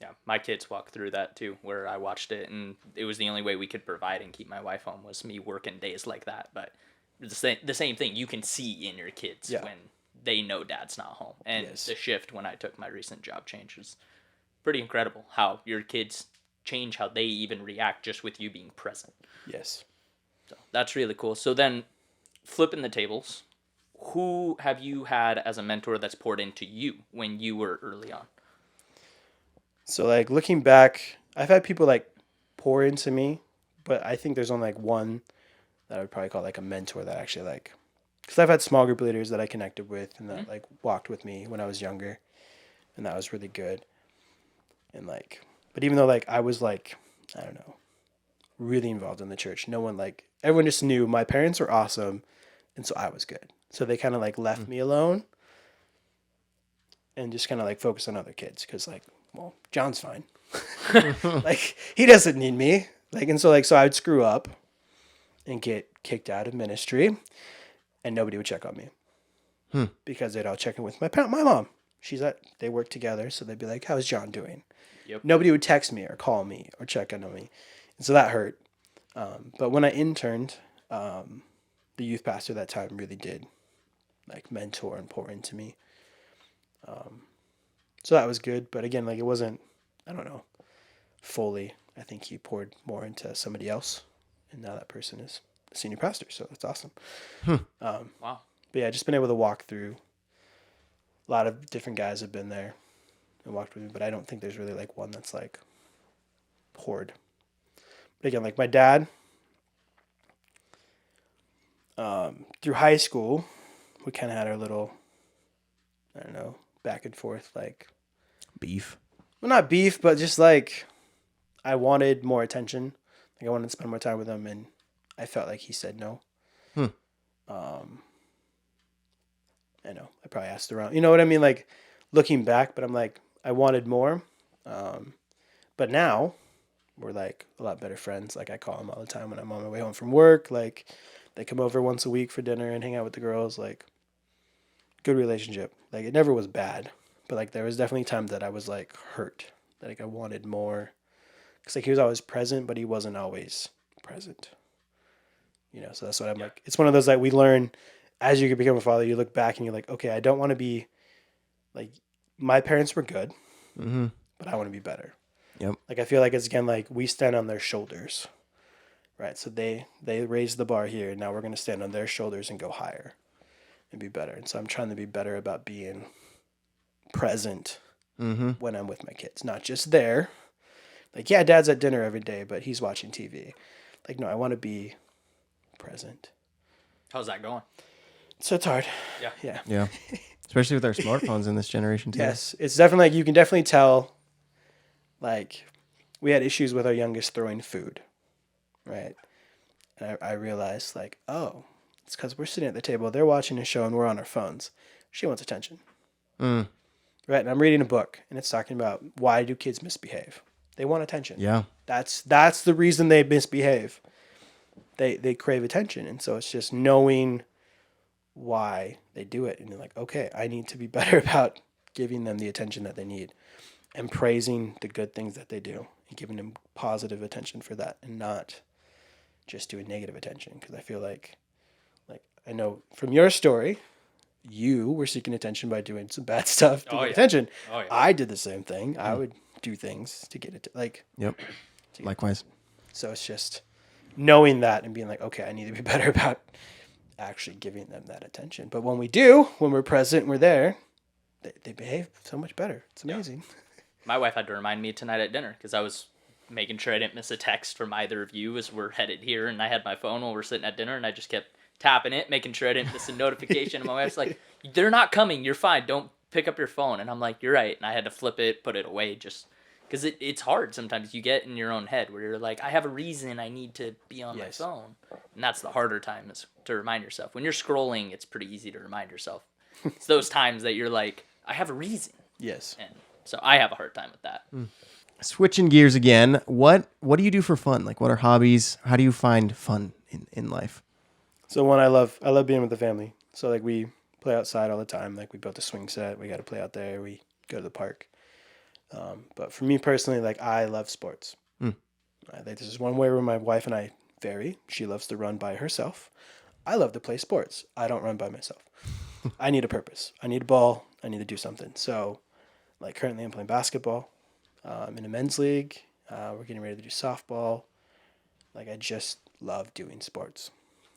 Yeah, my kids walked through that too, where I watched it, and it was the only way we could provide and keep my wife home was me working days like that. But the same thing you can see in your kids when they know dad's not home. And Yes. the shift when I took my recent job change was pretty incredible, how your kids change how they even react just with you being present. Yes. So that's really cool. So then, flipping the tables, who have you had as a mentor that's poured into you when you were early on? So like looking back, I've had people like pour into me, but I think there's only like one that I would probably call like a mentor that actually like, because I've had small group leaders that I connected with and that like walked with me when I was younger, and that was really good. And like, but even though like I was like, I don't know, really involved in the church, no one like, everyone just knew my parents were awesome, and so I was good. So they kind of like left me alone and just kind of like focused on other kids because like, well, John's fine. Like he doesn't need me. Like, and so like, so I would screw up and get kicked out of ministry, and nobody would check on me because they'd all check in with my mom. They work together, so they'd be like, "How's John doing?" Yep. Nobody would text me or call me or check in on me, and so that hurt. But when I interned, the youth pastor that time really did like mentor and pour into me. So that was good. But again, like it wasn't, I don't know, fully. I think he poured more into somebody else, and now that person is a senior pastor. So that's awesome. Wow. But yeah, just been able to walk through. A lot of different guys have been there and walked with me, but I don't think there's really like one that's like poured. But again, like my dad, through high school, we kind of had our little, I don't know, back and forth, like, Beef. well, not beef, but just like I wanted more attention. Like I wanted to spend more time with him, and I felt like he said no. I know I probably asked around. You know what I mean? Like looking back, but I'm like I wanted more. But now we're like a lot better friends. Like I call him all the time when I'm on my way home from work. Like they come over once a week for dinner and hang out with the girls. Like good relationship. Like it never was bad, but like there was definitely times that I was like hurt. That like I wanted more. Cause like he was always present, but he wasn't always present. You know, so that's what I'm like. It's one of those that we learn as you become a father. You look back and you're like, okay, I don't want to be like my parents were good, but I want to be better. Yep. Like I feel like it's again like we stand on their shoulders, right? So they raised the bar here, and now we're gonna stand on their shoulders and go higher, and be better. And so I'm trying to be better about being present when I'm with my kids, not just there. Like yeah, dad's at dinner every day, but he's watching TV. Like no, I want to be present. How's that going? So it's hard. Yeah. Yeah. Yeah. Especially with our smartphones in this generation too. Yes, it's definitely like you can definitely tell. Like, we had issues with our youngest throwing food, right? And I realized like, oh, it's because we're sitting at the table, they're watching a show, and we're on our phones. She wants attention, right? And I'm reading a book, and it's talking about why do kids misbehave? They want attention. Yeah. That's the reason they misbehave. They crave attention, and so it's just knowing why they do it, and you're like, okay, I need to be better about giving them the attention that they need, and praising the good things that they do, and giving them positive attention for that, and not just doing negative attention. Because I feel like I know from your story, you were seeking attention by doing some bad stuff to get attention. Oh, yeah. I did the same thing. I would do things to get it, Yep. Likewise. So it's just knowing that and being like, okay, I need to be better about actually giving them that attention. But when we do, when we're present, we're there, they behave so much better. It's amazing. My wife had to remind me tonight at dinner because I was making sure I didn't miss a text from either of you as we're headed here, and I had my phone while we're sitting at dinner, and I just kept tapping it, making sure I didn't miss a notification. And my wife's like, "They're not coming. You're fine. Don't pick up your phone." And I'm like, "You're right." And I had to flip it, put it away, just because it's hard sometimes. You get in your own head where you're like, "I have a reason I need to be on my phone," and that's the harder time is to remind yourself. When you're scrolling, it's pretty easy to remind yourself. It's those times that you're like, "I have a reason." Yes. And so I have a hard time with that. Switching gears again, what do you do for fun? Like, what are hobbies? How do you find fun in life? So one, I love being with the family. So like we play outside all the time. Like we built a swing set. We got to play out there. We go to the park. But for me personally, like I love sports. I think this is one way where my wife and I vary. She loves to run by herself. I love to play sports. I don't run by myself. I need a purpose. I need a ball. I need to do something. So, like currently, I'm playing basketball. In a men's league. We're getting ready to do softball. Like I just love doing sports.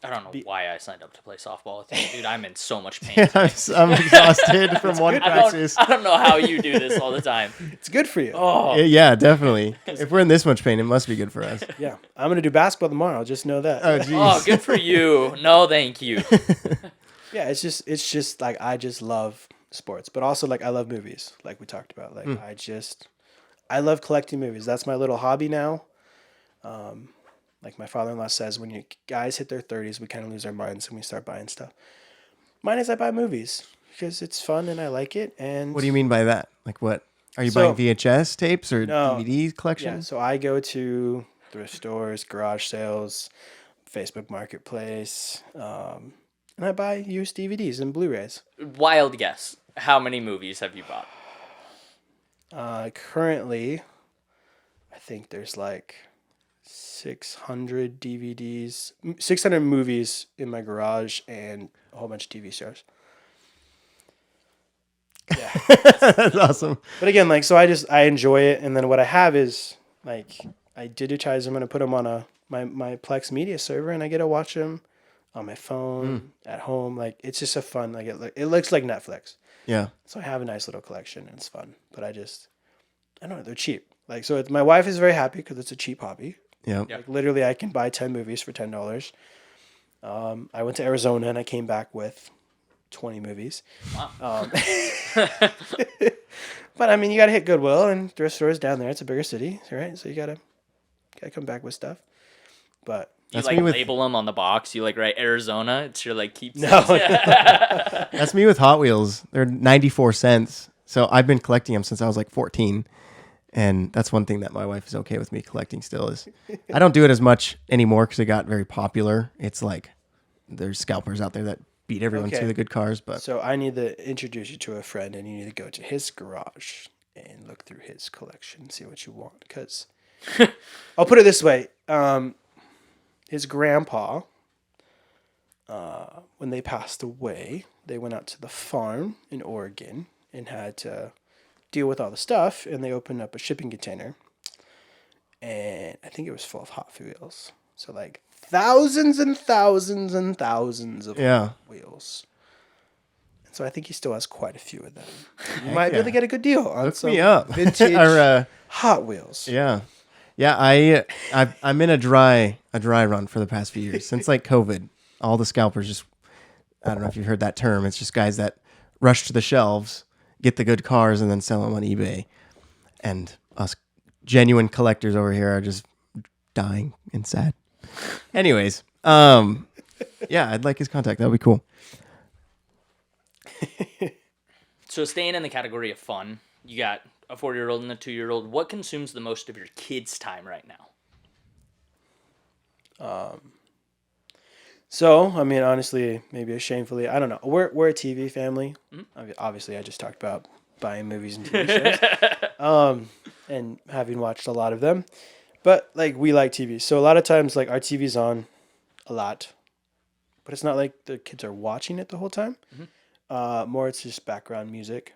I don't know why I signed up to play softball with you, dude. I'm in so much pain. I'm exhausted from one I practice. don't know how you do this all the time. It's good for you. Oh, Yeah, definitely. If we're in this much pain, it must be good for us. Yeah, I'm gonna do basketball tomorrow. Just know that. Oh, oh, jeez. good for you. No, thank you. Yeah, it's just like I just love sports, but also like I love movies, like we talked about. Like I love collecting movies. That's my little hobby now. Like my father-in-law says, when you guys hit their 30s, we kind of lose our minds and we start buying stuff. Mine is I buy movies because it's fun and I like it. And What do you mean by that? Like what? Are you So- buying VHS tapes or No. DVD Yeah, collections? so I go to thrift stores, garage sales, Facebook Marketplace, and I buy used DVDs and Blu-rays. Wild guess. How many movies have you bought? Currently, I think there's like 600 DVDs, 600 movies in my garage, and a whole bunch of TV shows. Yeah, That's awesome. but again, like, so I enjoy it, and then what I have is like I digitize them and I put them on my Plex Media server, and I get to watch them on my phone at home. Like it's just a fun. Like it looks like Netflix. Yeah. So I have a nice little collection and it's fun. But I don't know, they're cheap. Like, so my wife is very happy because it's a cheap hobby. Yeah. Yeah. Like, literally, I can buy 10 movies for $10. I went to Arizona and I came back with 20 movies. Wow. But I mean, you got to hit Goodwill and thrift stores down there. It's a bigger city, right? So you got to come back with stuff. But You That's like me with- label them on the box. You like write Arizona. It's your like keep. no, That's me with Hot Wheels. They're 94 cents. So I've been collecting them since I was like 14. And that's one thing that my wife is okay with me collecting still is I don't do it as much anymore because it got very popular. It's like there's scalpers out there that beat everyone Okay. to the good cars. But So I need to introduce you to a friend, and you need to go to his garage and look through his collection and see what you want. Because I'll put it this way: his grandpa, when they passed away, they went out to the farm in Oregon and had to deal with all the stuff, and they opened up a shipping container, and I think it was full of Hot Wheels. So like thousands and thousands and thousands of yeah. wheels. So I think he still has quite a few of them. You might be yeah. able to get a good deal on Look some me up. vintage Or, Hot Wheels. yeah. Yeah, I'm in a dry run for the past few years. Since like COVID, all the scalpers just I don't know if you've heard that term. It's just guys that rush to the shelves, get the good cars, and then sell them on eBay. And us genuine collectors over here are just dying and sad. Anyways, yeah, I'd like his contact. That would be cool. So staying in the category of fun, you got a 4-year-old and a 2-year-old. What consumes the most of your kids' time right now? So, I mean, honestly, maybe shamefully, I don't know. We're a TV family. Obviously, I just talked about buying movies and TV shows, and having watched a lot of them. But like, we like TV, so a lot of times, like our TV's on a lot, but it's not like the kids are watching it the whole time. More, it's just background music.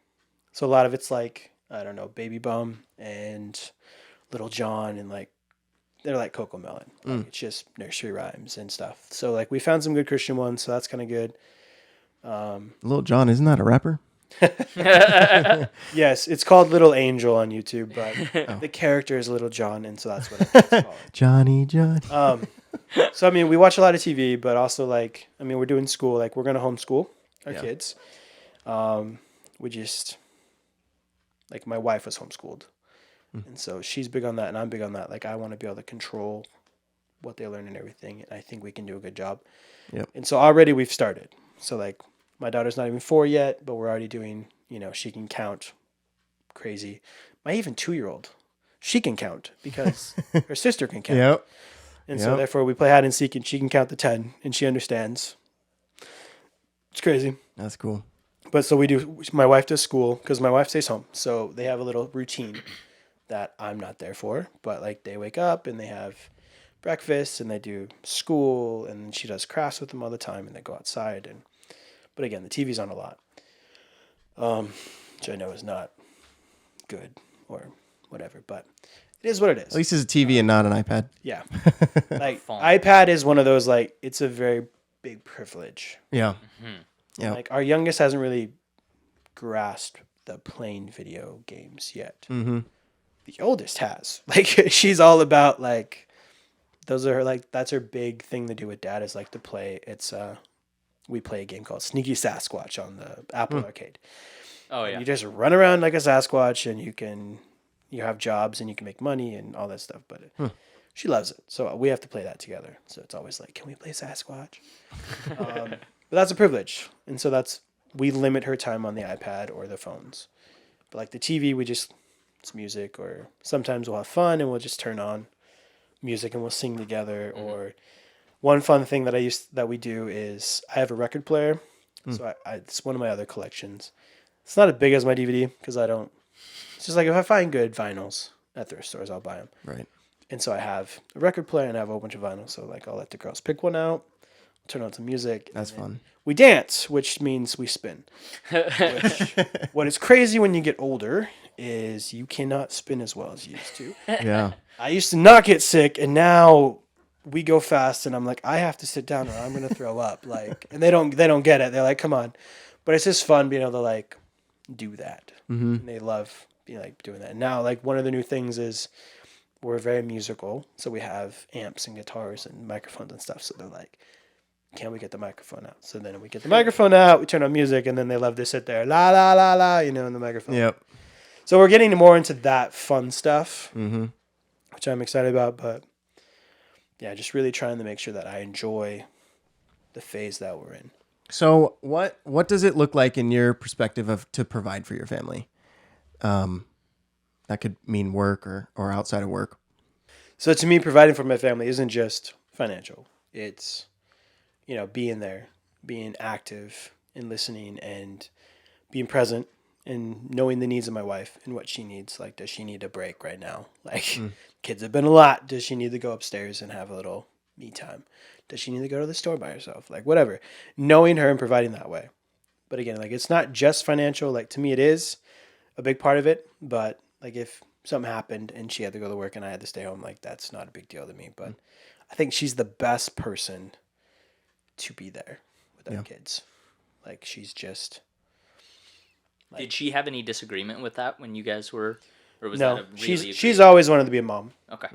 So a lot of it's like I don't know, Baby Bum and Little John, and like they're like Coco Melon. Like, it's just nursery rhymes and stuff. So like we found some good Christian ones, so that's kind of good. Little John, isn't that a rapper? Yes, it's called Little Angel on YouTube, but the character is Little John, and so that's what it's called. Johnny. So I mean, we watch a lot of TV, but also like I mean, we're doing school. Like we're gonna homeschool our kids. We just like my wife was homeschooled, and so she's big on that, and I'm big on that. Like I want to be able to control what they learn and everything, and I think we can do a good job. Yep. And so already we've started. So like my daughter's not even 4 yet, but we're already doing. You know, she can count crazy. My even 2-year-old, she can count because her sister can count. Yep. And so Yep. therefore we play hide and seek and she can count the 10 and she understands. It's crazy. That's cool. But so we do, my wife does school because my wife stays home. So they have a little routine that I'm not there for, but like they wake up and they have breakfast and they do school and she does crafts with them all the time and they go outside. But But again, the TV's on a lot, which I know is not good or whatever, but it is what it At is. least it's a TV and not an iPad. Yeah. Like phone. iPad is one of those, like, it's a very big privilege. Yeah. Yeah. Like our youngest hasn't really grasped the playing video games yet. Mm-hmm. The oldest has. Like she's all about like those are her, like that's her big thing to do with dad is like to play. It's we play a game called Sneaky Sasquatch on the Apple Arcade. Oh And yeah. you just run around like a Sasquatch and you have jobs and you can make money and all that stuff. But she loves it, so we have to play that together. So it's always like, can we play Sasquatch? But that's a privilege, and so we limit her time on the iPad or the phones. But like the TV, it's music, or sometimes we'll have fun and we'll just turn on music and we'll sing together. Or one fun thing that we do is I have a record player, so it's one of my other collections. It's not as big as my DVD because I don't. It's just like if I find good vinyls at thrift stores, I'll buy them. Right. And so I have a record player and I have a whole bunch of vinyls. So like I'll let the girls pick one out, turn on some music. That's fun. We dance, which means we spin. What is crazy when you get older is you cannot spin as well as you used to. Yeah. I used to not get sick, and now we go fast, and I'm like, I have to sit down or I'm gonna throw up. Like, and they don't get it. They're like, come on, but it's just fun being able to like do that. Mm-hmm. And they love like doing that. And now, like one of the new things is we're very musical, so we have amps and guitars and microphones and stuff. So they're like, can we get the microphone out? So then we get the microphone out, we turn on music, and then they love to sit there, la la la la, in the microphone. Yep. So we're getting more into that fun stuff, Mm-hmm. which I'm excited about. But yeah, just really trying to make sure that I enjoy the phase that we're in. So what does it look like in your perspective to provide for your family? That could mean work or outside of work. So to me, providing for my family isn't just financial. It's, being there, being active and listening and being present and knowing the needs of my wife and what she needs. Like, does she need a break right now? Like, kids have been a lot. Does she need to go upstairs and have a little me time? Does she need to go to the store by herself? Like, whatever. Knowing her and providing that way. But again, like, it's not just financial. Like, to me, it is a big part of it. But, like, if something happened and she had to go to work and I had to stay home, like, that's not a big deal to me. But I think she's the best person to be there with our kids. Like, she's just... Did she have any disagreement with that when you guys were, or was No, that a really she's always wanted to be a mom. okay?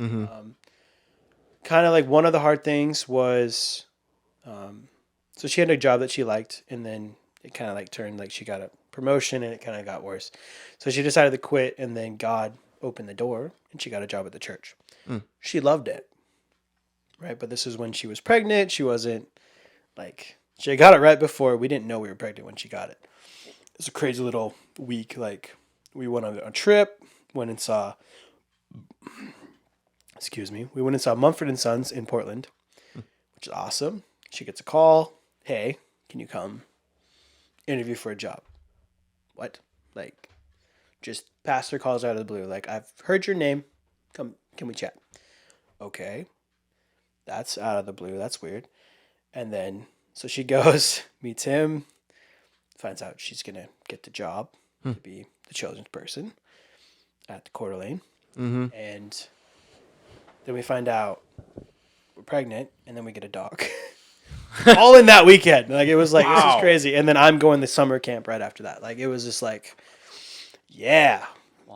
Kind of like one of the hard things was, so she had a job that she liked, and then it kind of like turned, like she got a promotion and it kind of got worse. So she decided to quit, and then God opened the door and she got a job at the church. She loved it, right? But this is when she was pregnant. She wasn't like, she got it right before, we didn't know we were pregnant when she got it. It was a crazy little week. Like, we went on a trip, went and saw, we went and saw Mumford & Sons in Portland, which is awesome. She gets a call. Hey, can you come interview for a job? What? Like, just pastor calls out of the blue. Like, I've heard your name. Come, can we chat? Okay. That's out of the blue. That's weird. And then, so she goes, meets him, finds out she's going to get the job to be the chosen person at the Coeur d'Alene. Mm-hmm. And then we find out we're pregnant, and then we get a dog. All in that weekend. Like, it was like, this is crazy. And then I'm going to summer camp right after that. Like, it was just like, yeah,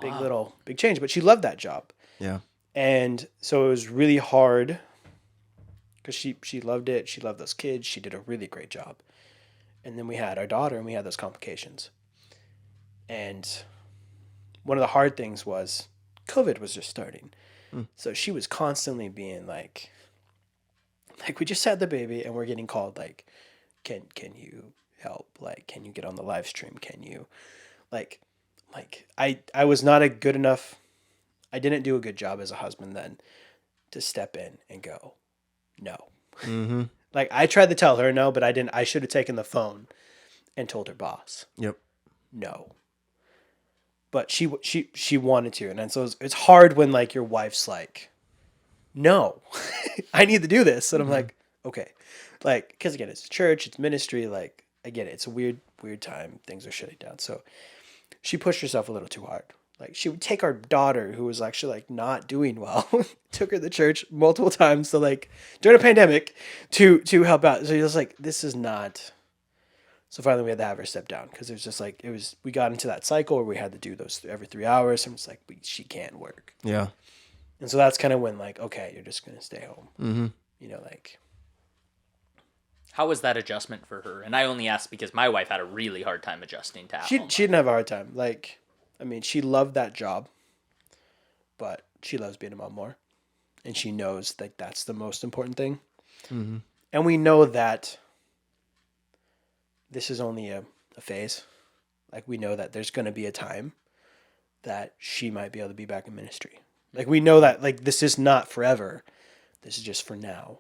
big change. But she loved that job. Yeah. And so it was really hard because she loved it. She loved those kids. She did a really great job. And then we had our daughter, and we had those complications. And one of the hard things was COVID was just starting. So she was constantly being like we just had the baby and we're getting called like, can you help? Like, can you get on the live stream? Can you like I was not a good enough, I didn't do a good job as a husband then to step in and go, no. Mm-hmm. Like, I tried to tell her no, but I didn't. I should have taken the phone and told her boss. Yep. No. But she wanted to. And then so it's hard when, like, your wife's like, no, I need to do this. And I'm like, okay. Like, because, again, it's church, it's ministry. Like, I get it. It's a weird time. Things are shutting down. So she pushed herself a little too hard. Like she would take our daughter, who was actually like not doing well, took her to church multiple times to like during a pandemic to help out. So he was like, this is not. So finally we had to have her step down because it was just like we got into that cycle where we had to do those every 3 hours. And it's like she can't work. Yeah. And so that's kind of when like, okay, you're just gonna stay home. Mm-hmm. You know, like. How was that adjustment for her? And I only ask because my wife had a really hard time adjusting to She home. didn't have a hard time. Like, I mean, she loved that job, but she loves being a mom more, and she knows that that's the most important thing. Mm-hmm. And we know that this is only a phase. Like, we know that there's going to be a time that she might be able to be back in ministry. Like, we know that like this is not forever. This is just for now.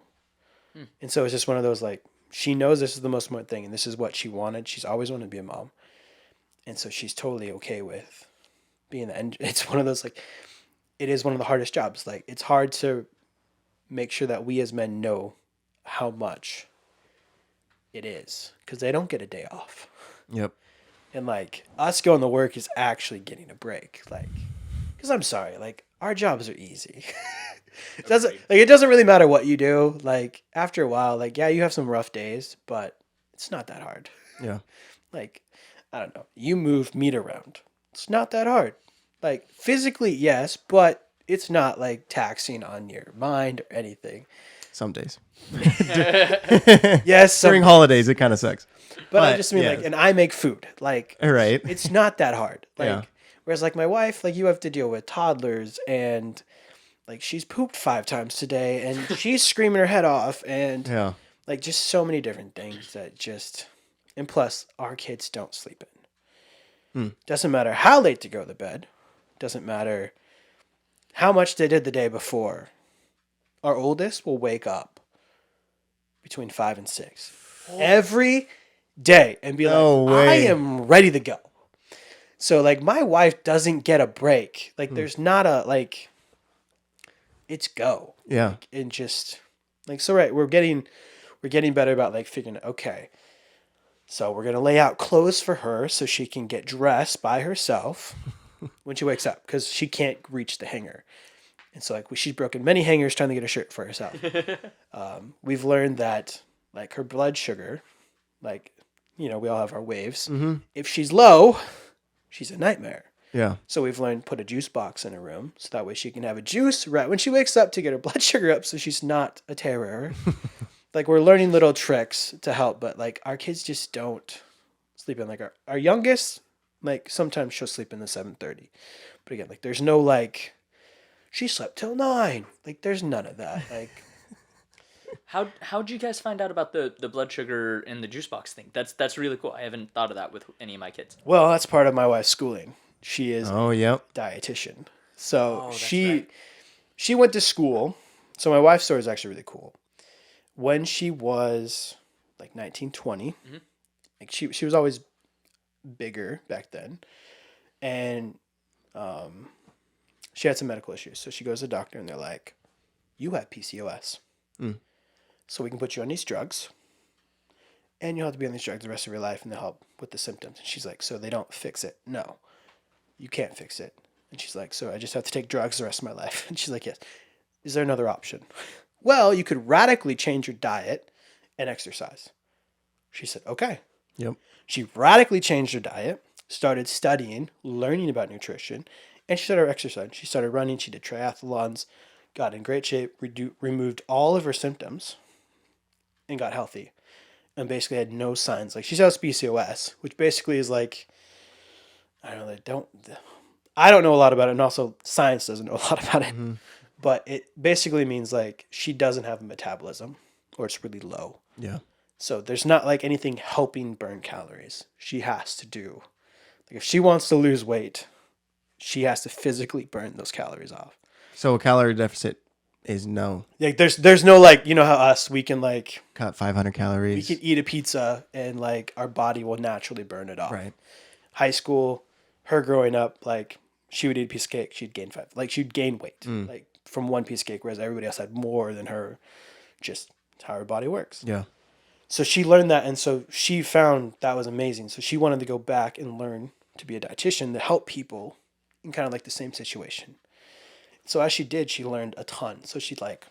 And so it's just one of those like. She knows this is the most important thing, and this is what she wanted. She's always wanted to be a mom. And so she's totally okay with being the end. It's one of those, like, it is one of the hardest jobs. Like, it's hard to make sure that we as men know how much it is because they don't get a day off. Yep. And, like, us going to work is actually getting a break. Like, because I'm sorry, like, our jobs are easy. It doesn't really matter what you do. Like after a while, like yeah, you have some rough days, but it's not that hard. Yeah. Like I don't know, you move meat around. It's not that hard. Like physically, yes, but it's not like taxing on your mind or anything. Some days. Yes, During holidays, it kind of sucks. but I just mean yeah. like, and I make food. Like Right. it's not that hard. Like Yeah. whereas like my wife, like you have to deal with toddlers and. Like she's pooped 5 times today and she's screaming her head off and Yeah. like just so many different things that just and plus our kids don't sleep in. Doesn't matter how late to go to bed. Doesn't matter how much they did the day before. Our oldest will wake up between 5 and 6 every day and be No like, way. I am ready to go. So like my wife doesn't get a break. Like there's not a like it's go. Yeah. Like, and just like so right, we're getting better about like figuring out, okay. So we're gonna lay out clothes for her so she can get dressed by herself when she wakes up because she can't reach the hanger. And so like she's broken many hangers trying to get a shirt for herself. We've learned that like her blood sugar, like you know, we all have our waves. Mm-hmm. If she's low, she's a nightmare. Yeah. So we've learned put a juice box in her room so that way she can have a juice right when she wakes up to get her blood sugar up so she's not a terror. Like we're learning little tricks to help, but like our kids just don't sleep in. Like our youngest, like sometimes she'll sleep in the 7:30. But again, like there's no like she slept till 9. Like there's none of that. Like How'd you guys find out about the blood sugar and the juice box thing? That's really cool. I haven't thought of that with any of my kids. well, that's part of my wife's schooling. She is Oh, yep. a dietitian. So that's she went to school. So my wife's story is actually really cool. When she was like 19, 20, like she was always bigger back then. And she had some medical issues. So she goes to the doctor and they're like, you have PCOS. So we can put you on these drugs. And you'll have to be on these drugs the rest of your life and they'll help with the symptoms. And she's like, so they don't fix it? No, you can't fix it. And she's like, so I just have to take drugs the rest of my life? And she's like, yes. Is there another option? Well, you could radically change your diet and exercise. She said, okay. Yep. She radically changed her diet, started studying, learning about nutrition, and she started exercising. She started running. She did triathlons, got in great shape, removed all of her symptoms, and got healthy. And basically had no signs. Like she has PCOS, which basically is like, I don't know a lot about it, and also science doesn't know a lot about it. But it basically means like she doesn't have a metabolism, or it's really low. Yeah. So there's not like anything helping burn calories. She has to do, like if she wants to lose weight, she has to physically burn those calories off. So a calorie deficit is no. Like there's no like, you know how us, we can like, Cut 500 we calories. can eat a pizza and like our body will naturally burn it off. Right. High school, her growing up, like she would eat a piece of cake, she'd gain 5. Like she'd gain weight, like from one piece of cake, whereas everybody else had more than her. Just how her body works. Yeah. So she learned that, and so she found that was amazing. So she wanted to go back and learn to be a dietitian to help people in kind of like the same situation. So as she did, she learned a ton. So she'd like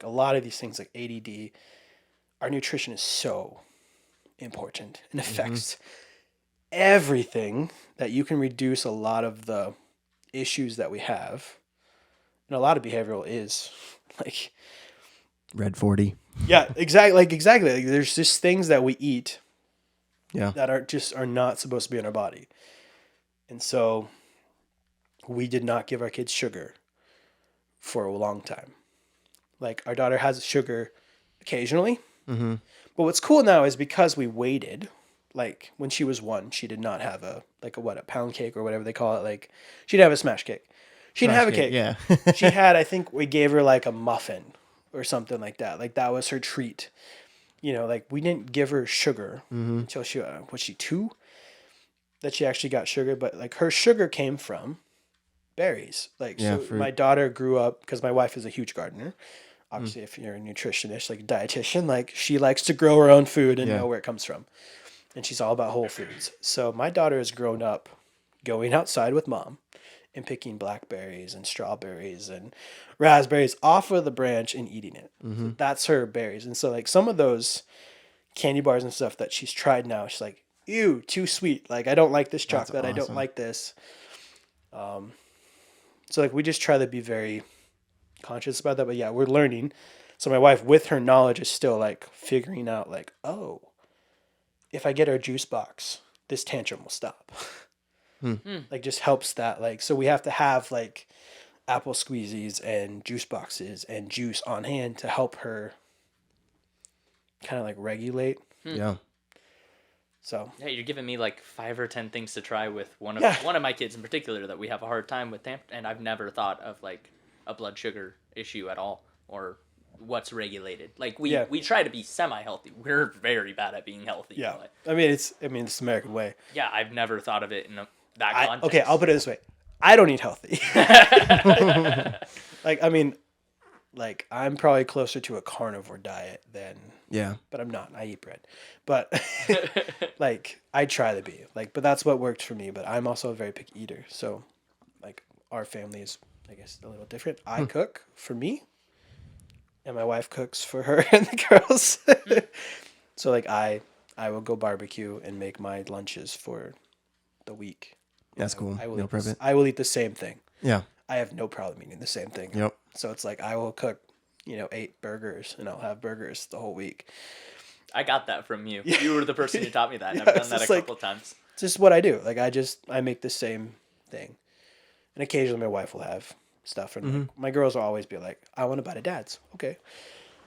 a lot of these things like ADD. Our nutrition is so important and affects everything, that you can reduce a lot of the issues that we have. And a lot of behavioral is like, Red 40. yeah, exactly. Like there's just things that we eat Yeah. that are not supposed to be in our body. And so we did not give our kids sugar for a long time. Like our daughter has sugar occasionally. Mm-hmm. But what's cool now is because we waited, like when she was 1, she did not have a pound cake or whatever they call it. Like she didn't have a smash cake. She didn't have a cake. Yeah. She had, I think we gave her like a muffin or something like that. Like that was her treat. You know, like we didn't give her sugar until she, was she 2? That she actually got sugar. But like her sugar came from berries. Like, Yeah, so fruit. my daughter grew up, because my wife is a huge gardener. Obviously, if you're a nutritionist, like a dietitian, like she likes to grow her own food and Yeah. know where it comes from. And she's all about whole foods. So my daughter has grown up going outside with mom and picking blackberries and strawberries and raspberries off of the branch and eating it. So that's her berries. And so like some of those candy bars and stuff that she's tried now, she's like, ew, too sweet. Like I don't like this That's chocolate. I don't awesome. like this. So like we just try to be very conscious about that. But yeah, we're learning. So my wife, with her knowledge, is still like figuring out like, oh, if I get her juice box, this tantrum will stop. Like just helps that. Like, so we have to have like apple squeezies and juice boxes and juice on hand to help her kind of like regulate. Yeah. So Yeah, you're giving me like 5 or 10 things to try with one Yeah. of my kids in particular that we have a hard time with, and I've never thought of like a blood sugar issue at all, or what's regulated. Like we try to be semi-healthy. We're very bad at being healthy. yeah, But I mean it's the American way. yeah, I've never thought of it in that context. Okay, I'll put it this way: I don't eat healthy. Like I mean, like I'm probably closer to a carnivore diet than, Yeah. but I'm not. I eat bread, but like I try to be like, but that's what worked for me. But I'm also a very picky eater, so like our family is, I guess, a little different. I cook for me, and my wife cooks for her and the girls. So like I will go barbecue and make my lunches for the week. That's cool. I will, Meal prep it. I will eat the same thing. Yeah. I have no problem eating the same thing. Yep. So it's like I will cook, 8 burgers, and I'll have burgers the whole week. I got that from you. You were the person who taught me that. And Yeah, I've done it's that a just like- couple of times. It's just what I do. Like I make the same thing, and occasionally my wife will have stuff, and like, my girls will always be like, "I want to buy to dad's." Okay.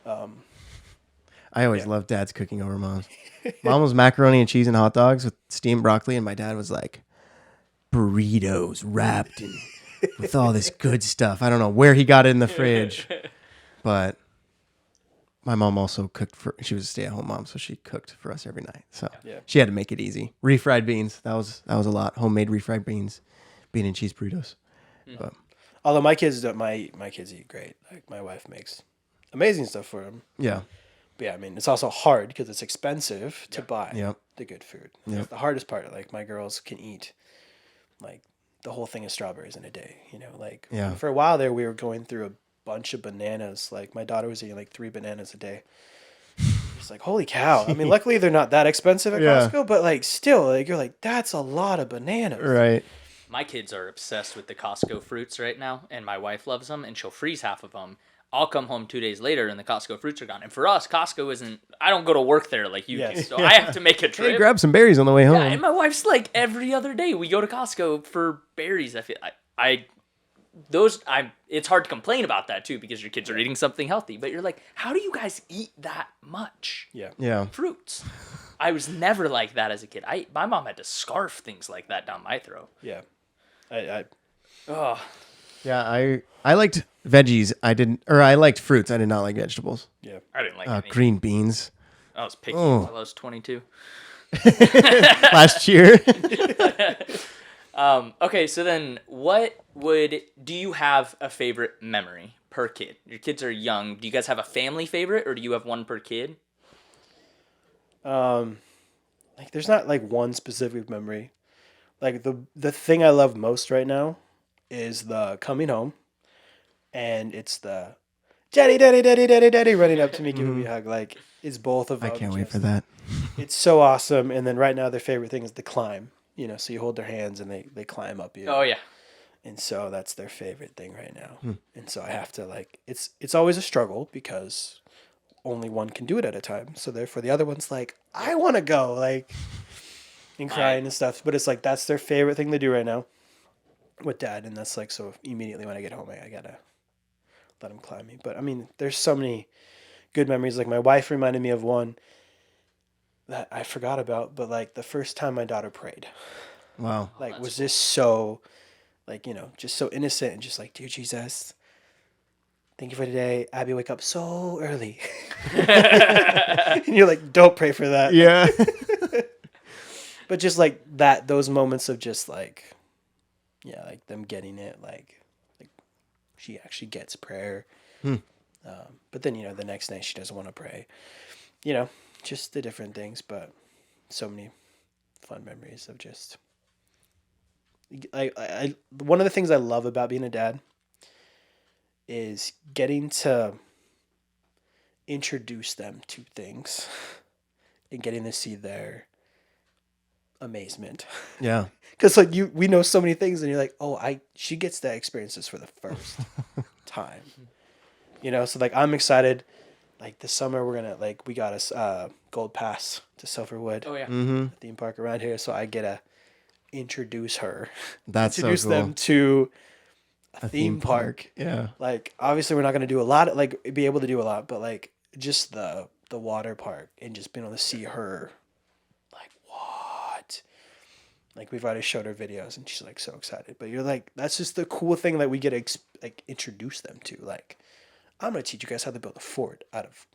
I always loved dad's cooking over mom's. Mom was macaroni and cheese and hot dogs with steamed broccoli, and my dad was like burritos wrapped in, with all this good stuff. I don't know where he got it in the fridge, but my mom also cooked she was a stay-at-home mom, so she cooked for us every night. So Yeah. she had to make it easy. Refried beans, that was a lot. Homemade refried beans, bean and cheese burritos. But Although my kids don't, my kids eat great. Like my wife makes amazing stuff for them. yeah, But yeah, I mean, it's also hard because it's expensive to buy Yep. the good food. Yep. That's the hardest part. Like my girls can eat like the whole thing of strawberries in a day. Like Yeah. for a while there, we were going through a bunch of bananas. Like my daughter was eating like 3 bananas a day. It's like, holy cow. I mean, luckily they're not that expensive at Yeah. Costco, but like still, like you're like, that's a lot of bananas. right. My kids are obsessed with the Costco fruits right now, and my wife loves them, and she'll freeze half of them. I'll come home 2 days later, and the Costco fruits are gone. And for us, Costco isn't. I don't go to work there like you do, Yes. so I have to make a trip. Hey, grab some berries on the way home. Yeah, and my wife's like every other day we go to Costco for berries. I feel it's hard to complain about that too because your kids are eating something healthy, but you're like, how do you guys eat that much Yeah. Yeah. fruits? I was never like that as a kid. My mom had to scarf things like that down my throat. Yeah. I Oh, Yeah, I liked veggies. I liked fruits. I did not like vegetables. yeah. I didn't like any. Green beans. I was picky Oh. until I was 22. Last year. Okay, so then do you have a favorite memory per kid? Your kids are young. Do you guys have a family favorite or do you have one per kid? Like there's not like one specific memory. Like the thing I love most right now is the coming home, and it's the daddy, daddy, daddy, daddy, daddy running up to me, giving me a hug. Like it's both of them. I can't wait just- for that. It's so awesome. And then right now their favorite thing is the climb. You know, so you hold their hands and they climb up you. Oh yeah. And so that's their favorite thing right now. And so I have to like it's always a struggle because only one can do it at a time. So therefore the other one's like, I want to go, like, and crying and stuff. But it's like that's their favorite thing to do right now with dad. And that's like so immediately when I get home, I gotta let him climb me. But I mean, there's so many good memories. Like my wife reminded me of one that I forgot about, but like the first time my daughter prayed. Wow. Like was this so like, you know, just so innocent and just like, dear Jesus, thank you for today. Abby, wake up so early. And you're like, don't pray for that. Yeah. But just like that, those moments of just like, yeah, like them getting it, like she actually gets prayer. But then, you know, the next night she doesn't want to pray. You know, just the different things, but so many fun memories of just. I one of the things I love about being a dad is getting to introduce them to things and getting to see their amazement. Yeah. Because like we know so many things and you're like, oh, she gets to experience this for the first time. You know, so like I'm excited. Like this summer we're gonna like we got us gold pass to Silverwood Oh yeah. theme park around here, so I get to introduce her. That's so Introduce cool. them to a theme park. Yeah. Like obviously we're not gonna do a lot, like be able to do a lot, but like just the water park and just being able to see her, like what? Like we've already showed her videos and she's like so excited. But you're like, that's just the cool thing that we get to like introduce them to. Like I'm gonna teach you guys how to build a fort out of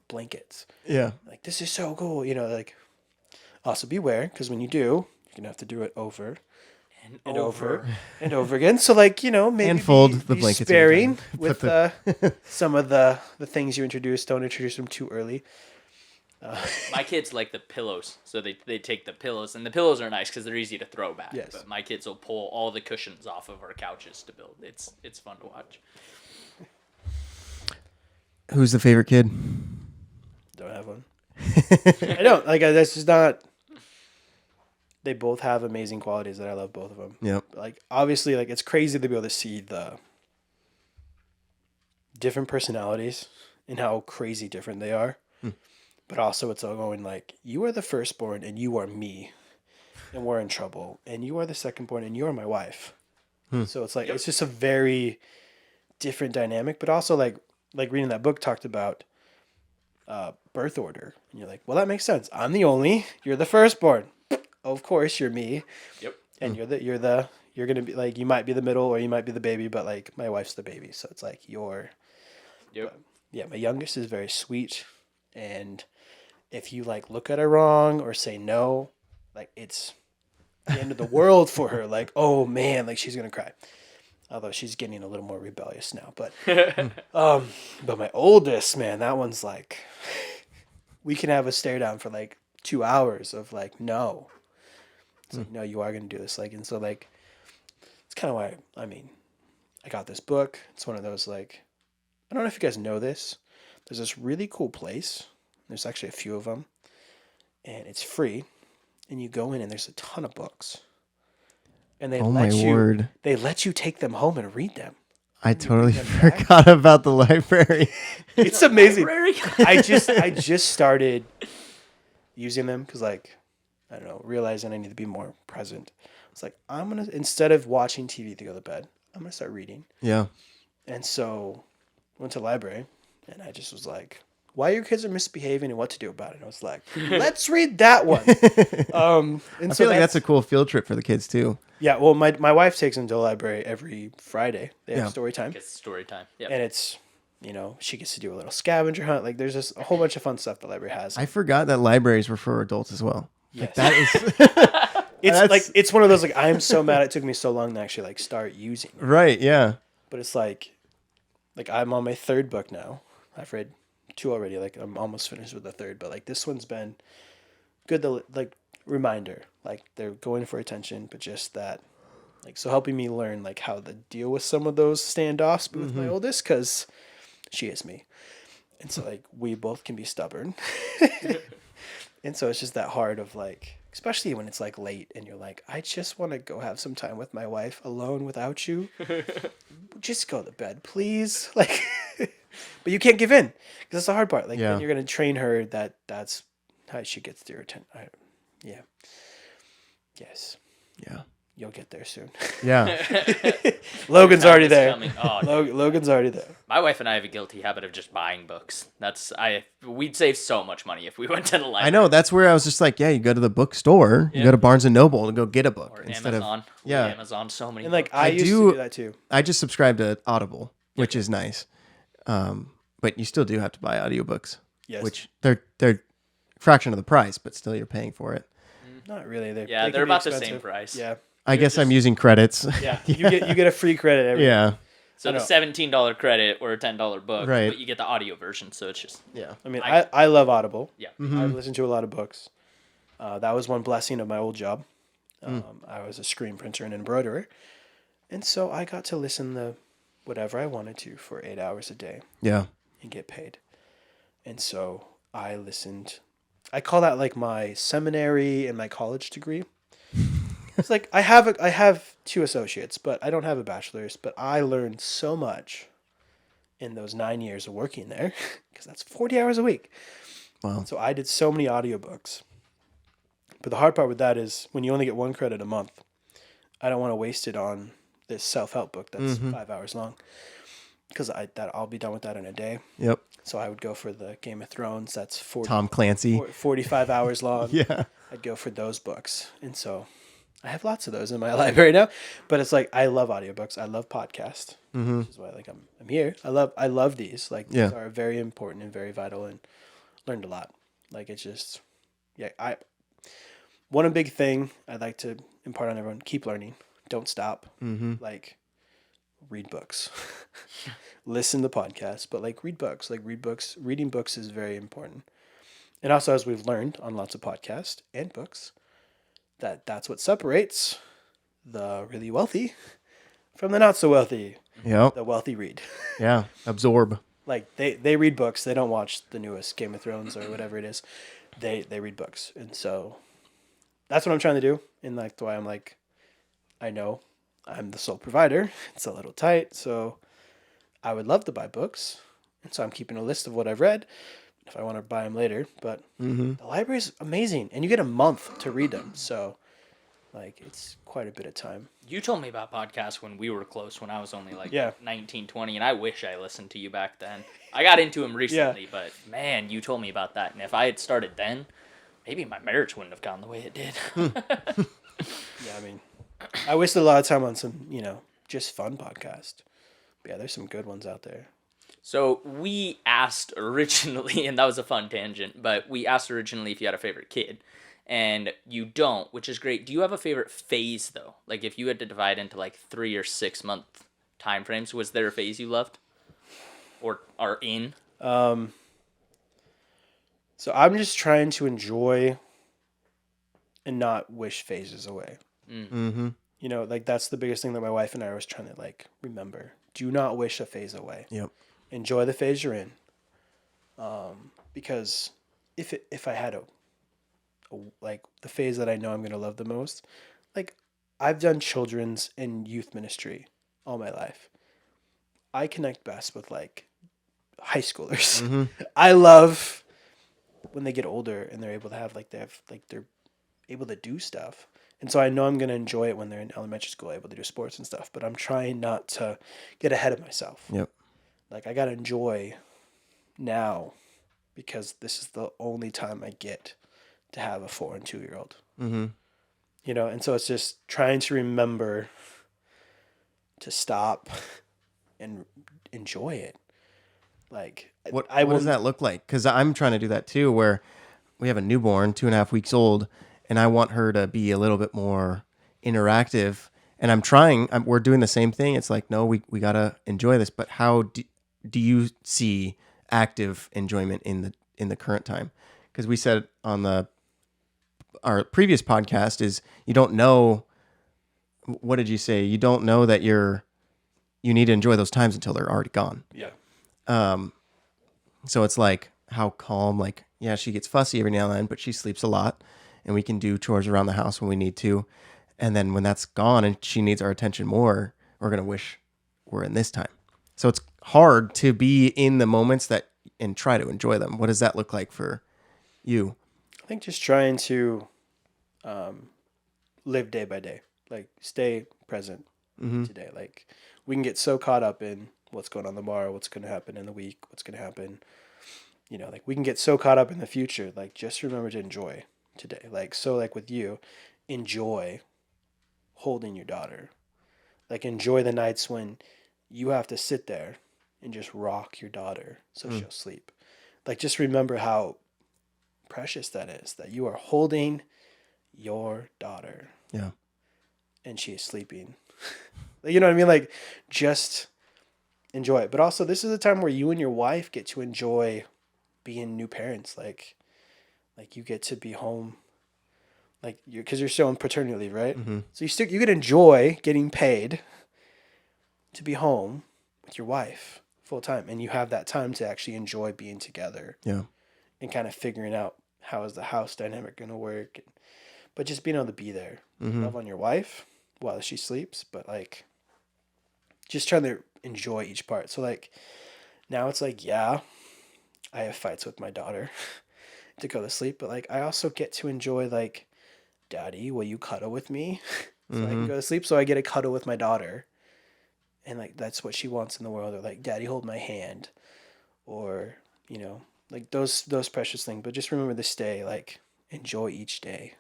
blankets. Yeah. Like this is so cool. You know, like also beware because when you do, you're gonna have to do it over and over and over again. So like, you know, maybe And fold the be blankets every sparing time. with some of the things you introduce. Don't introduce them too early. My kids like the pillows, so they take the pillows, and the pillows are nice because they're easy to throw back. Yes. But my kids will pull all the cushions off of our couches to build. It's fun to watch. Who's the favorite kid? Don't have one. I don't like. That's just not. They both have amazing qualities that I love both of them. Yep. Like obviously, like it's crazy to be able to see the different personalities and how crazy different they are. But also, it's all going like you are the firstborn and you are me, and we're in trouble, and you are the secondborn and you are my wife. So it's like it's just a very different dynamic. But also, like reading that book talked about birth order, and you're like, well, that makes sense. I'm the only. You're the firstborn. Of course, you're me. Yep. And you're gonna be like you might be the middle or you might be the baby, but like my wife's the baby, so it's like you're. Yep. Yeah, my youngest is very sweet, and if you like look at her wrong or say no, like it's the end of the world for her. Like, oh man, like she's gonna cry. Although she's getting a little more rebellious now, but my oldest, man, that one's like, we can have a stare down for like 2 hours of like no. It's like no, you are gonna do this, like, and so like, it's kind of why I got this book. It's one of those like, I don't know if you guys know this. There's this really cool place. There's actually a few of them, and it's free. And you go in, and there's a ton of books. And they they let you take them home and read them. I totally forgot about the library. It's amazing. Library? I just started using them because like I don't know, realizing I need to be more present. It's like I'm gonna instead of watching TV to go to bed, I'm gonna start reading. Yeah. And so went to the library, and I just was like, why your kids are misbehaving and what to do about it. And I was like, let's read that one. And I feel like that's a cool field trip for the kids too. yeah. Well, my wife takes them to the library every Friday. They have story time, It's story time. Yeah. and it's she gets to do a little scavenger hunt. Like there's just a whole bunch of fun stuff the library has. I forgot that libraries were for adults as well. Yes. That is It's like it's one of those like I'm so mad it took me so long to actually like start using it. right. Yeah. But it's like I'm on my third book now. I've read two already. Like I'm almost finished with the third, but like this one's been good. The like reminder, like they're going for attention, but just that, like so helping me learn like how to deal with some of those standoffs with my oldest, because she is me, and so like we both can be stubborn, and so it's just that hard of like, especially when it's like late and you're like, I just want to go have some time with my wife alone without you. Just go to bed, please. Like, but you can't give in because that's the hard part. Like, then you're gonna train her that that's how she gets your attention. Yeah. Yes. Yeah. You'll get there soon. Yeah. Logan's already there. Coming. Oh, Logan's already there. my wife and I have a guilty habit of just buying books. We'd save so much money if we went to the library. I know. That's where I was just like, yeah, you go to the bookstore, you go to Barnes and Noble to go get a book Or instead Amazon. of yeah. Amazon, so many. And like books. I used to do that too. I just subscribe to Audible, which is nice. But you still do have to buy audiobooks. Yes. Which they're fraction of the price, but still you're paying for it. Not really. They Yeah, can they're be about the expensive. same price. Yeah. I guess I'm using credits. Yeah. You get a free credit every. Yeah. So the $17 credit or a $10 book, Right. but you get the audio version. So it's just Yeah. I mean, I love Audible. yeah. I listen to a lot of books. That was one blessing of my old job. I was a screen printer and embroiderer, and so I got to listen to whatever I wanted to for 8 hours a day Yeah. and get paid. And so I listened. I call that like my seminary and my college degree. It's like I have 2 associates, but I don't have a bachelor's. But I learned so much in those 9 years of working there, because that's 40 hours a week. Wow. So I did so many audiobooks. But the hard part with that is when you only get 1 credit a month, I don't want to waste it on this self-help book that's 5 hours long, because I'll be done with that in a day. Yep. So I would go for the Game of Thrones. That's 40, Tom Clancy. 45 hours long. Yeah. I'd go for those books. And so I have lots of those in my library now. But it's like I love audiobooks. I love podcasts. Which is why like I'm here. I love these. Like these are very important and very vital, and learned a lot. Like it's just one big thing I'd like to impart on everyone: keep learning. Don't stop. Like read books. Listen to podcasts, but like read books. Reading books is very important. And also, as we've learned on lots of podcasts and books, that's what separates the really wealthy from the not so wealthy. Yep. The wealthy read. Yeah. Absorb. Like they read books. They don't watch the newest Game of Thrones or whatever it is. They read books. And so that's what I'm trying to do. And like the way I'm like, I know I'm the sole provider. It's a little tight, so I would love to buy books, and so I'm keeping a list of what I've read if I want to buy them later. But the library is amazing, and you get a month to read them. So, like, it's quite a bit of time. You told me about podcasts when we were close, when I was only like Yeah. 19, 20, and I wish I listened to you back then. I got into them recently, but man, you told me about that. And if I had started then, maybe my marriage wouldn't have gone the way it did. Yeah, I mean, I wasted a lot of time on some, just fun podcast. But yeah, there's some good ones out there. So we asked originally, and that was a fun tangent, but we asked originally if you had a favorite kid. And you don't, which is great. Do you have a favorite phase, though? Like, if you had to divide into, like, 3 or 6 month time frames, was there a phase you loved? Or are in? So I'm just trying to enjoy and not wish phases away. Mm-hmm. Like, that's the biggest thing that my wife and I was trying to, like, remember. Do not wish a phase away. Yep. Enjoy the phase you're in. Because if I had like the phase that I know I'm going to love the most, like I've done children's and youth ministry all my life. I connect best with like high schoolers. I love when they get older and they're able to have they're able to do stuff. And so I know I'm going to enjoy it when they're in elementary school, able to do sports and stuff, but I'm trying not to get ahead of myself. Yep. Like I got to enjoy now, because this is the only time I get to have a 4 and 2-year-old. Mm-hmm. And so it's just trying to remember to stop and enjoy it. Like, What does that look like? Because I'm trying to do that too, where we have a newborn, 2.5 weeks old, and I want her to be a little bit more interactive. And I'm trying. We're doing the same thing. It's like, no, we gotta enjoy this. But how do you see active enjoyment in the current time. Because we said on our previous podcast is you don't know, what did you say? You don't know that you need to enjoy those times until they're already gone. Yeah. So it's like how calm, like, yeah, she gets fussy every now and then, but she sleeps a lot and we can do chores around the house when we need to. And then when that's gone and she needs our attention more, we're going to wish we're in this time. So it's hard to be in the moments and try to enjoy them. What does that look like for you? I think just trying to live day by day, like stay present today. Like we can get so caught up in what's going on tomorrow, what's going to happen in the week, what's going to happen. Like we can get so caught up in the future. Like just remember to enjoy today. Like so, like with you, enjoy holding your daughter. Like enjoy the nights when you have to sit there and just rock your daughter so she'll sleep. Like just remember how precious that is, that you are holding your daughter. Yeah. And she is sleeping. You know what I mean? Like just enjoy it. But also this is a time where you and your wife get to enjoy being new parents. Like you get to be home, like because you're still on paternity leave, right? So you could enjoy getting paid to be home with your wife full time, and you have that time to actually enjoy being together. Yeah. And kind of figuring out how is the house dynamic going to work, but just being able to be there, love on your wife while she sleeps, but like just trying to enjoy each part. So like now it's like, yeah, I have fights with my daughter to go to sleep, but like I also get to enjoy like, Daddy, will you cuddle with me so I can go to sleep? So I get a cuddle with my daughter, and like that's what she wants in the world. Or like, Daddy, hold my hand, or like those precious things. But just remember to stay, like enjoy each day,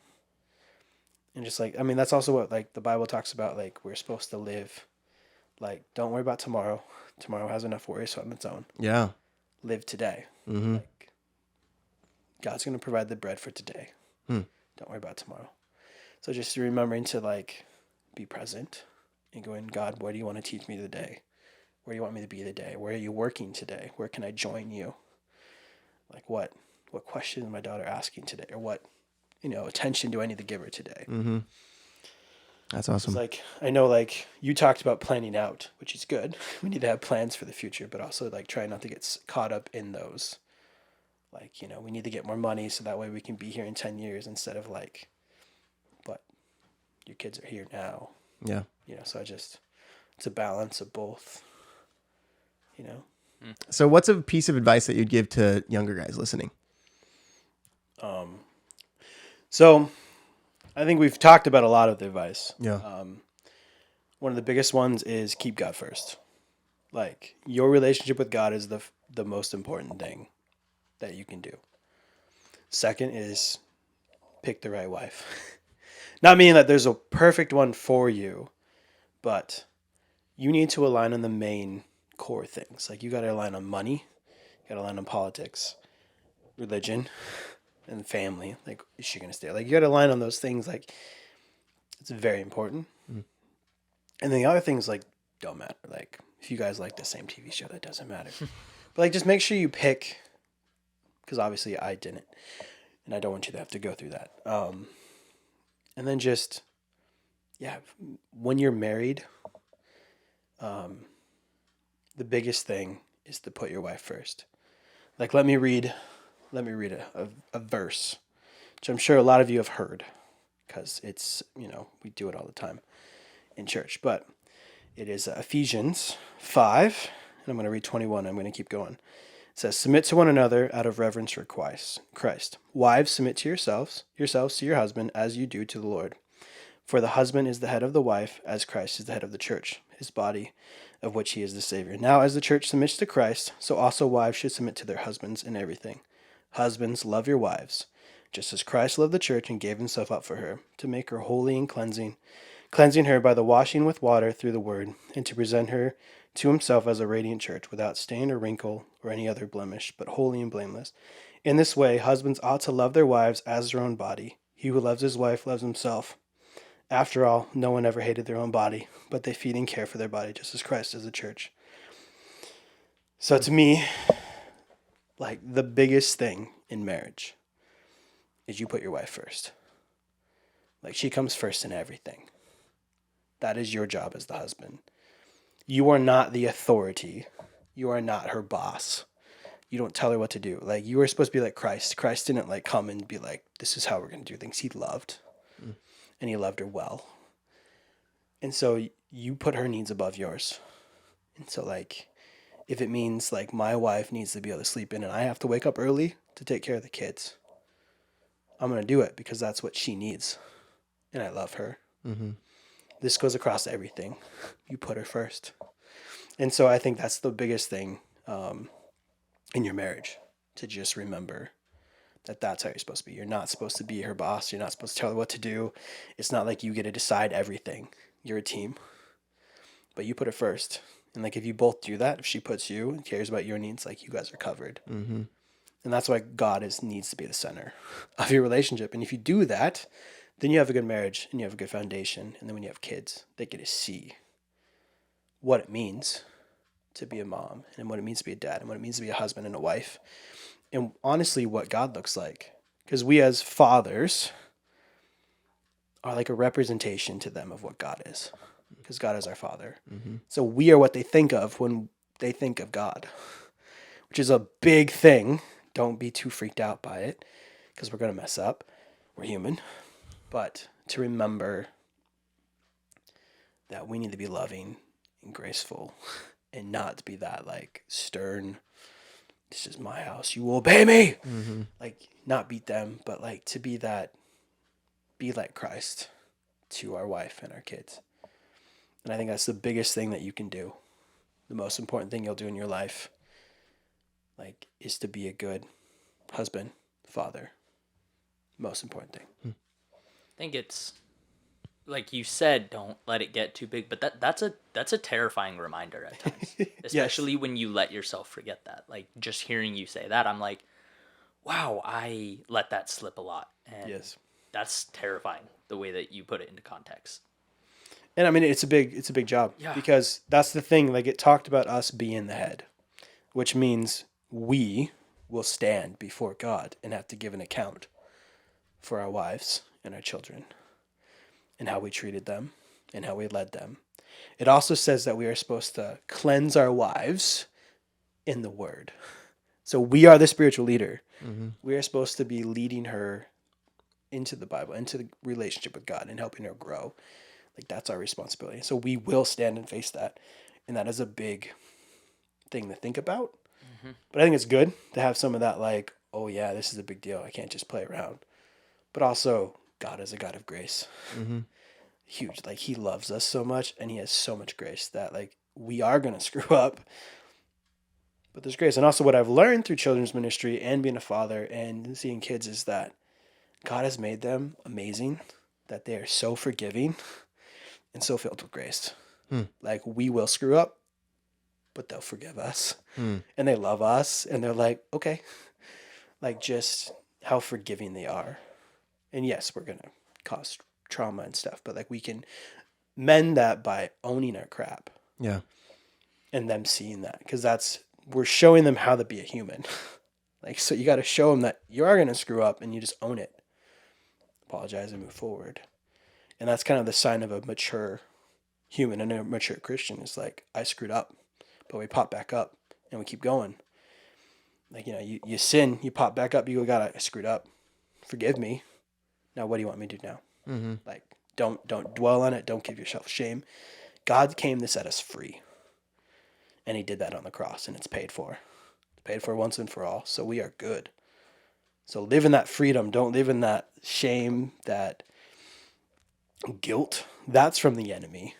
and just like that's also what like the Bible talks about. Like we're supposed to live. Like don't worry about tomorrow. Tomorrow has enough worries on its own. Yeah. Live today. Like God's gonna provide the bread for today. Don't worry about tomorrow. So just remembering to like be present and going, God, what do you want to teach me today? Where do you want me to be today? Where are you working today? Where can I join you? Like what question is my daughter asking today? Or what, attention do I need to give her today? That's awesome. It's like, I know like you talked about planning out, which is good. We need to have plans for the future, but also like try not to get caught up in those. Like, we need to get more money so that way we can be here in 10 years instead of like, but your kids are here now. Yeah. So it's a balance of both, So what's a piece of advice that you'd give to younger guys listening? So I think we've talked about a lot of the advice. Yeah. One of the biggest ones is keep God first. Like your relationship with God is the most important thing that you can do. Second is pick the right wife. Not meaning that there's a perfect one for you, but you need to align on the main core things. Like you got to align on money, you got to align on politics, religion, and family. Like, is she going to stay? Like, you got to align on those things. Like, it's very important. And then the other things, like, don't matter. Like, if you guys like the same TV show, that doesn't matter. But, like, just make sure you pick, because obviously I didn't. And I don't want you to have to go through that. And then just, yeah, when you're married, the biggest thing is to put your wife first. Like, let me read a verse, which I'm sure a lot of you have heard, because it's, we do it all the time in church. But it is Ephesians 5, and I'm going to read 21. I'm going to keep going. It says, submit to one another out of reverence for Christ. Wives, submit to yourselves to your husband as you do to the Lord. For the husband is the head of the wife, as Christ is the head of the church, his body, of which he is the Savior. Now, as the church submits to Christ, so also wives should submit to their husbands in everything. Husbands, love your wives, just as Christ loved the church and gave himself up for her, to make her holy and cleansing her by the washing with water through the word, and to present her to himself as a radiant church, without stain or wrinkle or any other blemish, but holy and blameless. In this way, husbands ought to love their wives as their own body. He who loves his wife loves himself. After all, no one ever hated their own body, but they feed and care for their body, just as Christ is the church. So to me, Like the biggest thing in marriage is you put your wife first. Like she comes first in everything. That is your job as the husband. You are not the authority. You are not her boss. You don't tell her what to do. Like you were supposed to be like Christ. Christ didn't like come and be like, this is how we're going to do things. He loved, and he loved her well. And so you put her needs above yours. And so like, if it means like my wife needs to be able to sleep in and I have to wake up early to take care of the kids, I'm going to do it because that's what she needs. And I love her. Mm-hmm. This goes across everything. You put her first. And so I think that's the biggest thing in your marriage, to just remember that that's how you're supposed to be. You're not supposed to be her boss. You're not supposed to tell her what to do. It's not like you get to decide everything. You're a team, but you put her first. And like if you both do that, if she puts you and cares about your needs, like you guys are covered. Mm-hmm. And that's why God needs to be the center of your relationship. And if you do that, then you have a good marriage and you have a good foundation. And then when you have kids, they get to see what it means to be a mom and what it means to be a dad and what it means to be a husband and a wife. And honestly, what God looks like. Because we as fathers are like a representation to them of what God is. Because God is our father. Mm-hmm. So we are what they think of when they think of God, which is a big thing. Don't be too freaked out by it because we're going to mess up. We're human. But to remember that we need to be loving and graceful and not to be that like stern, this is my house, you obey me. Mm-hmm. Like not beat them, but like to be like Christ to our wife and our kids. And I think that's the biggest thing that you can do. The most important thing you'll do in your life, like, is to be a good husband, father. Most important thing. I think it's like you said, don't let it get too big, but that's a terrifying reminder at times. Especially when you let yourself forget that. Like just hearing you say that, I'm like, wow, I let that slip a lot. And Yes. that's terrifying the way that you put it into context. And I mean, it's a big job. Yeah. Because that's the thing. Like it talked about us being the head, which means we will stand before God and have to give an account for our wives and our children and how we treated them and how we led them. It also says that we are supposed to cleanse our wives in the word. So we are the spiritual leader. Mm-hmm. We are supposed to be leading her into the Bible, into the relationship with God and helping her grow. Like that's our responsibility. So we will stand and face that. And that is a big thing to think about. Mm-hmm. But I think it's good to have some of that like, oh yeah, this is a big deal. I can't just play around. But also God is a God of grace. Mm-hmm. Huge. Like he loves us so much and he has so much grace that like we are going to screw up. But there's grace. And also what I've learned through children's ministry and being a father and seeing kids is that God has made them amazing, that they are so forgiving and so filled with grace. Like we will screw up, but they'll forgive us. And they love us. And they're like, okay, like just how forgiving they are. And yes, we're going to cause trauma and stuff, but like we can mend that by owning our crap. Yeah. And them seeing that. Because we're showing them how to be a human. Like, so you got to show them that you are going to screw up and you just own it. Apologize and move forward. And that's kind of the sign of a mature human and a mature Christian is like, I screwed up, but we pop back up and we keep going. Like, you sin, you pop back up, you go, I screwed up. Forgive me. Now, what do you want me to do now? Mm-hmm. Like, don't dwell on it. Don't give yourself shame. God came to set us free. And he did that on the cross and it's paid for. It's paid for once and for all. So we are good. So live in that freedom. Don't live in that shame, that guilt. That's from the enemy.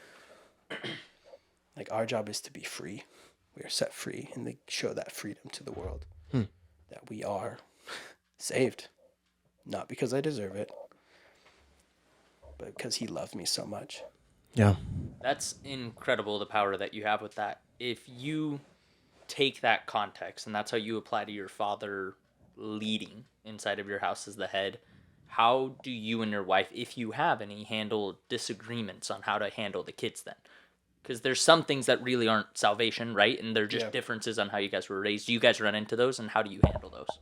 Like our job is to be free. We are set free and to show that freedom to the world. That we are saved. Not because I deserve it, but because he loved me so much. Yeah. That's incredible, the power that you have with that. If you take that context and that's how you apply to your father leading inside of your house as the head, how do you and your wife, if you have any, handle disagreements on how to handle the kids then? Because there's some things that really aren't salvation, right? And they're just Yeah. differences on how you guys were raised. Do you guys run into those, and how do you handle those?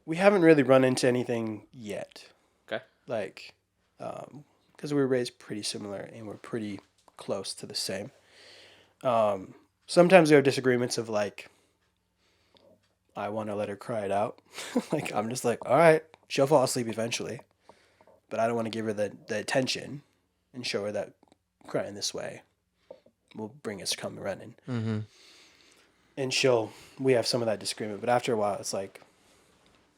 We haven't really run into anything yet. Okay. Like, because we were raised pretty similar and we're pretty close to the same. Sometimes we have disagreements of like, I want to let her cry it out. Like, I'm just like, all right, she'll fall asleep eventually. But I don't want to give her the attention and show her that crying this way will bring us come running. Mm-hmm. And we have some of that disagreement. But after a while, it's like,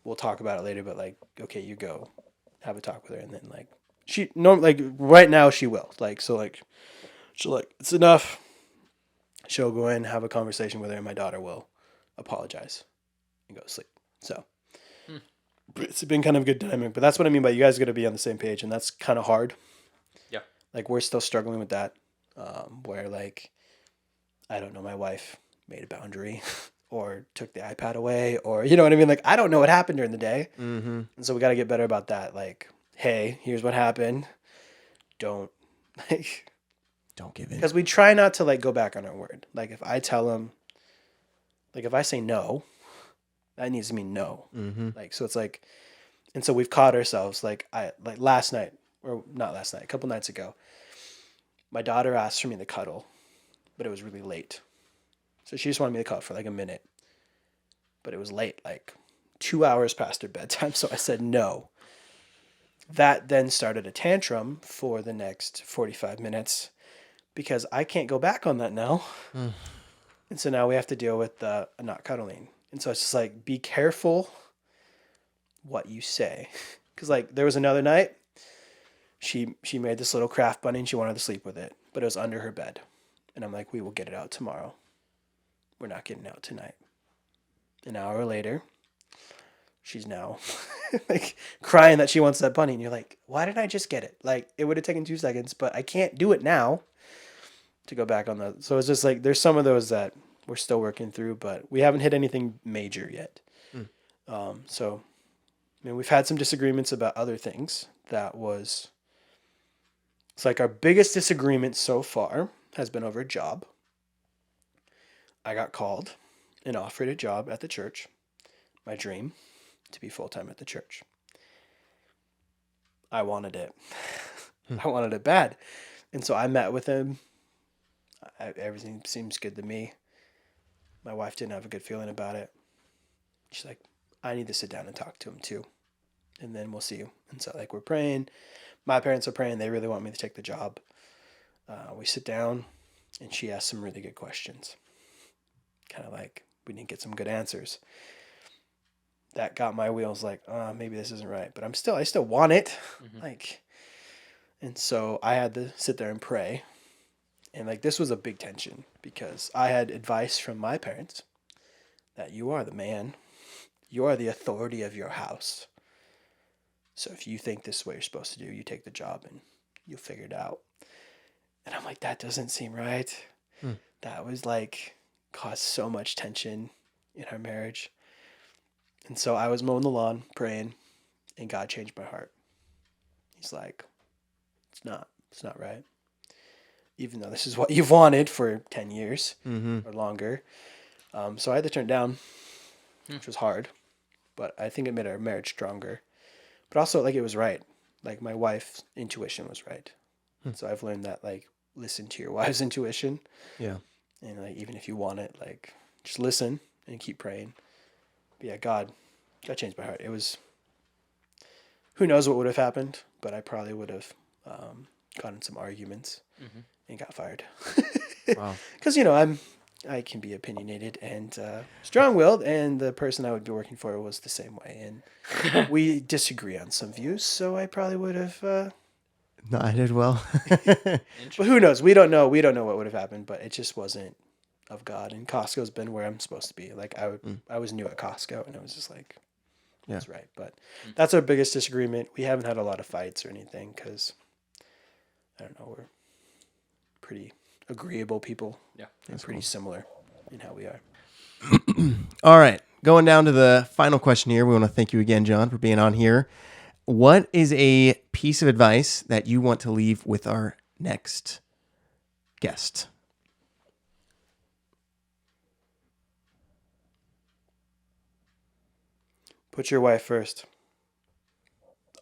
we'll talk about it later. But like, okay, you go have a talk with her. And then like, right now she will. Like, so like, she'll like, it's enough. She'll go in, have a conversation with her, and my daughter will apologize and go to sleep. So it's been kind of a good dynamic, but that's what I mean by you guys got to be on the same page, and that's kind of hard. Yeah. Like we're still struggling with that, where like, I don't know, my wife made a boundary or took the iPad away, or you know what I mean? Like, I don't know what happened during the day. Mm-hmm. And so we got to get better about that. Like, hey, here's what happened. Don't like, Don't give in. because we try not to like go back on our word. Like if I tell him, like if I say no, that needs to mean no. Mm-hmm. Like, so it's like, and so we've caught ourselves. Like last night, or not last night, a couple nights ago, my daughter asked for me to cuddle, but it was really late. So she just wanted me to cuddle for like a minute, but it was late, like 2 hours past her bedtime. So I said no. That then started a tantrum for the next 45 minutes because I can't go back on that now. And so now we have to deal with not cuddling. And so it's just like, be careful what you say. Because like there was another night, she made this little craft bunny and she wanted to sleep with it, but it was under her bed. And I'm like, we will get it out tomorrow. We're not getting out tonight. An hour later, she's now like crying that she wants that bunny. And you're like, why didn't I just get it? Like it would have taken 2 seconds, but I can't do it now to go back on that. So it's just like, there's some of those that we're still working through, but we haven't hit anything major yet. So, I mean, we've had some disagreements about other things. It's like our biggest disagreement so far has been over a job. I got called and offered a job at the church. My dream to be full-time at the church. I wanted it. I wanted it bad. And so I met with him. Everything seems good to me. My wife didn't have a good feeling about it. She's like, I need to sit down and talk to him too. And then we'll see you. And so like we're praying. My parents are praying. They really want me to take the job. We sit down and she asked some really good questions. Kind of like we didn't get some good answers. That got my wheels like, maybe this isn't right. But I still want it. Mm-hmm. And so I had to sit there and pray. And like this was a big tension because I had advice from my parents that you are the man. You are the authority of your house. So if you think this is what you're supposed to do, you take the job and you'll figure it out. And I'm like, that doesn't seem right. That was like caused so much tension in our marriage. And so I was mowing the lawn, praying, and God changed my heart. He's like, it's not right. Even though this is what you've wanted for 10 years or longer. So I had to turn it down, which was hard. But I think it made our marriage stronger. But also, like, it was right. Like, my wife's intuition was right. So I've learned that, like, listen to your wife's intuition. Yeah. And, like, even if you want it, like, just listen and keep praying. But yeah, God changed my heart. It was, who knows what would have happened, but I probably would have gotten in some arguments and got fired. Wow. Because, you know, I can be opinionated and strong-willed, and the person I would be working for was the same way. And we disagree on some views, so I probably would have... No, I did well. But who knows? We don't know. We don't know what would have happened, but it just wasn't of God. And Costco's been where I'm supposed to be. Like, I was new at Costco, and it was just like, that's right. But that's our biggest disagreement. We haven't had a lot of fights or anything because, I don't know, we're pretty agreeable people. Yeah. And pretty similar in how we are. All right. Going down to the final question here. We want to thank you again, John, for being on here. What is a piece of advice that you want to leave with our next guest. Put your wife first.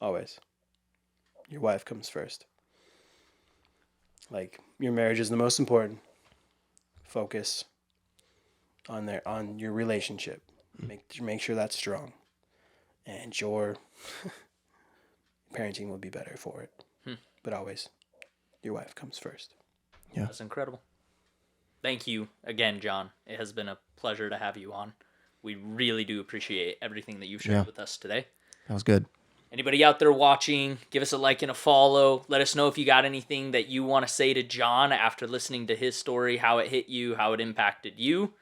Always. Your wife comes first. Like, your marriage is the most important. Focus on your relationship. Make sure that's strong. And your parenting will be better for it. But always, your wife comes first. Yeah. That's incredible. Thank you again, John. It has been a pleasure to have you on. We really do appreciate everything that you've shared with us today. That was good. Anybody out there watching, give us a like and a follow. Let us know if you got anything that you want to say to John after listening to his story, how it hit you, how it impacted you.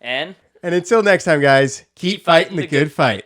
And until next time, guys, keep fighting the good fight.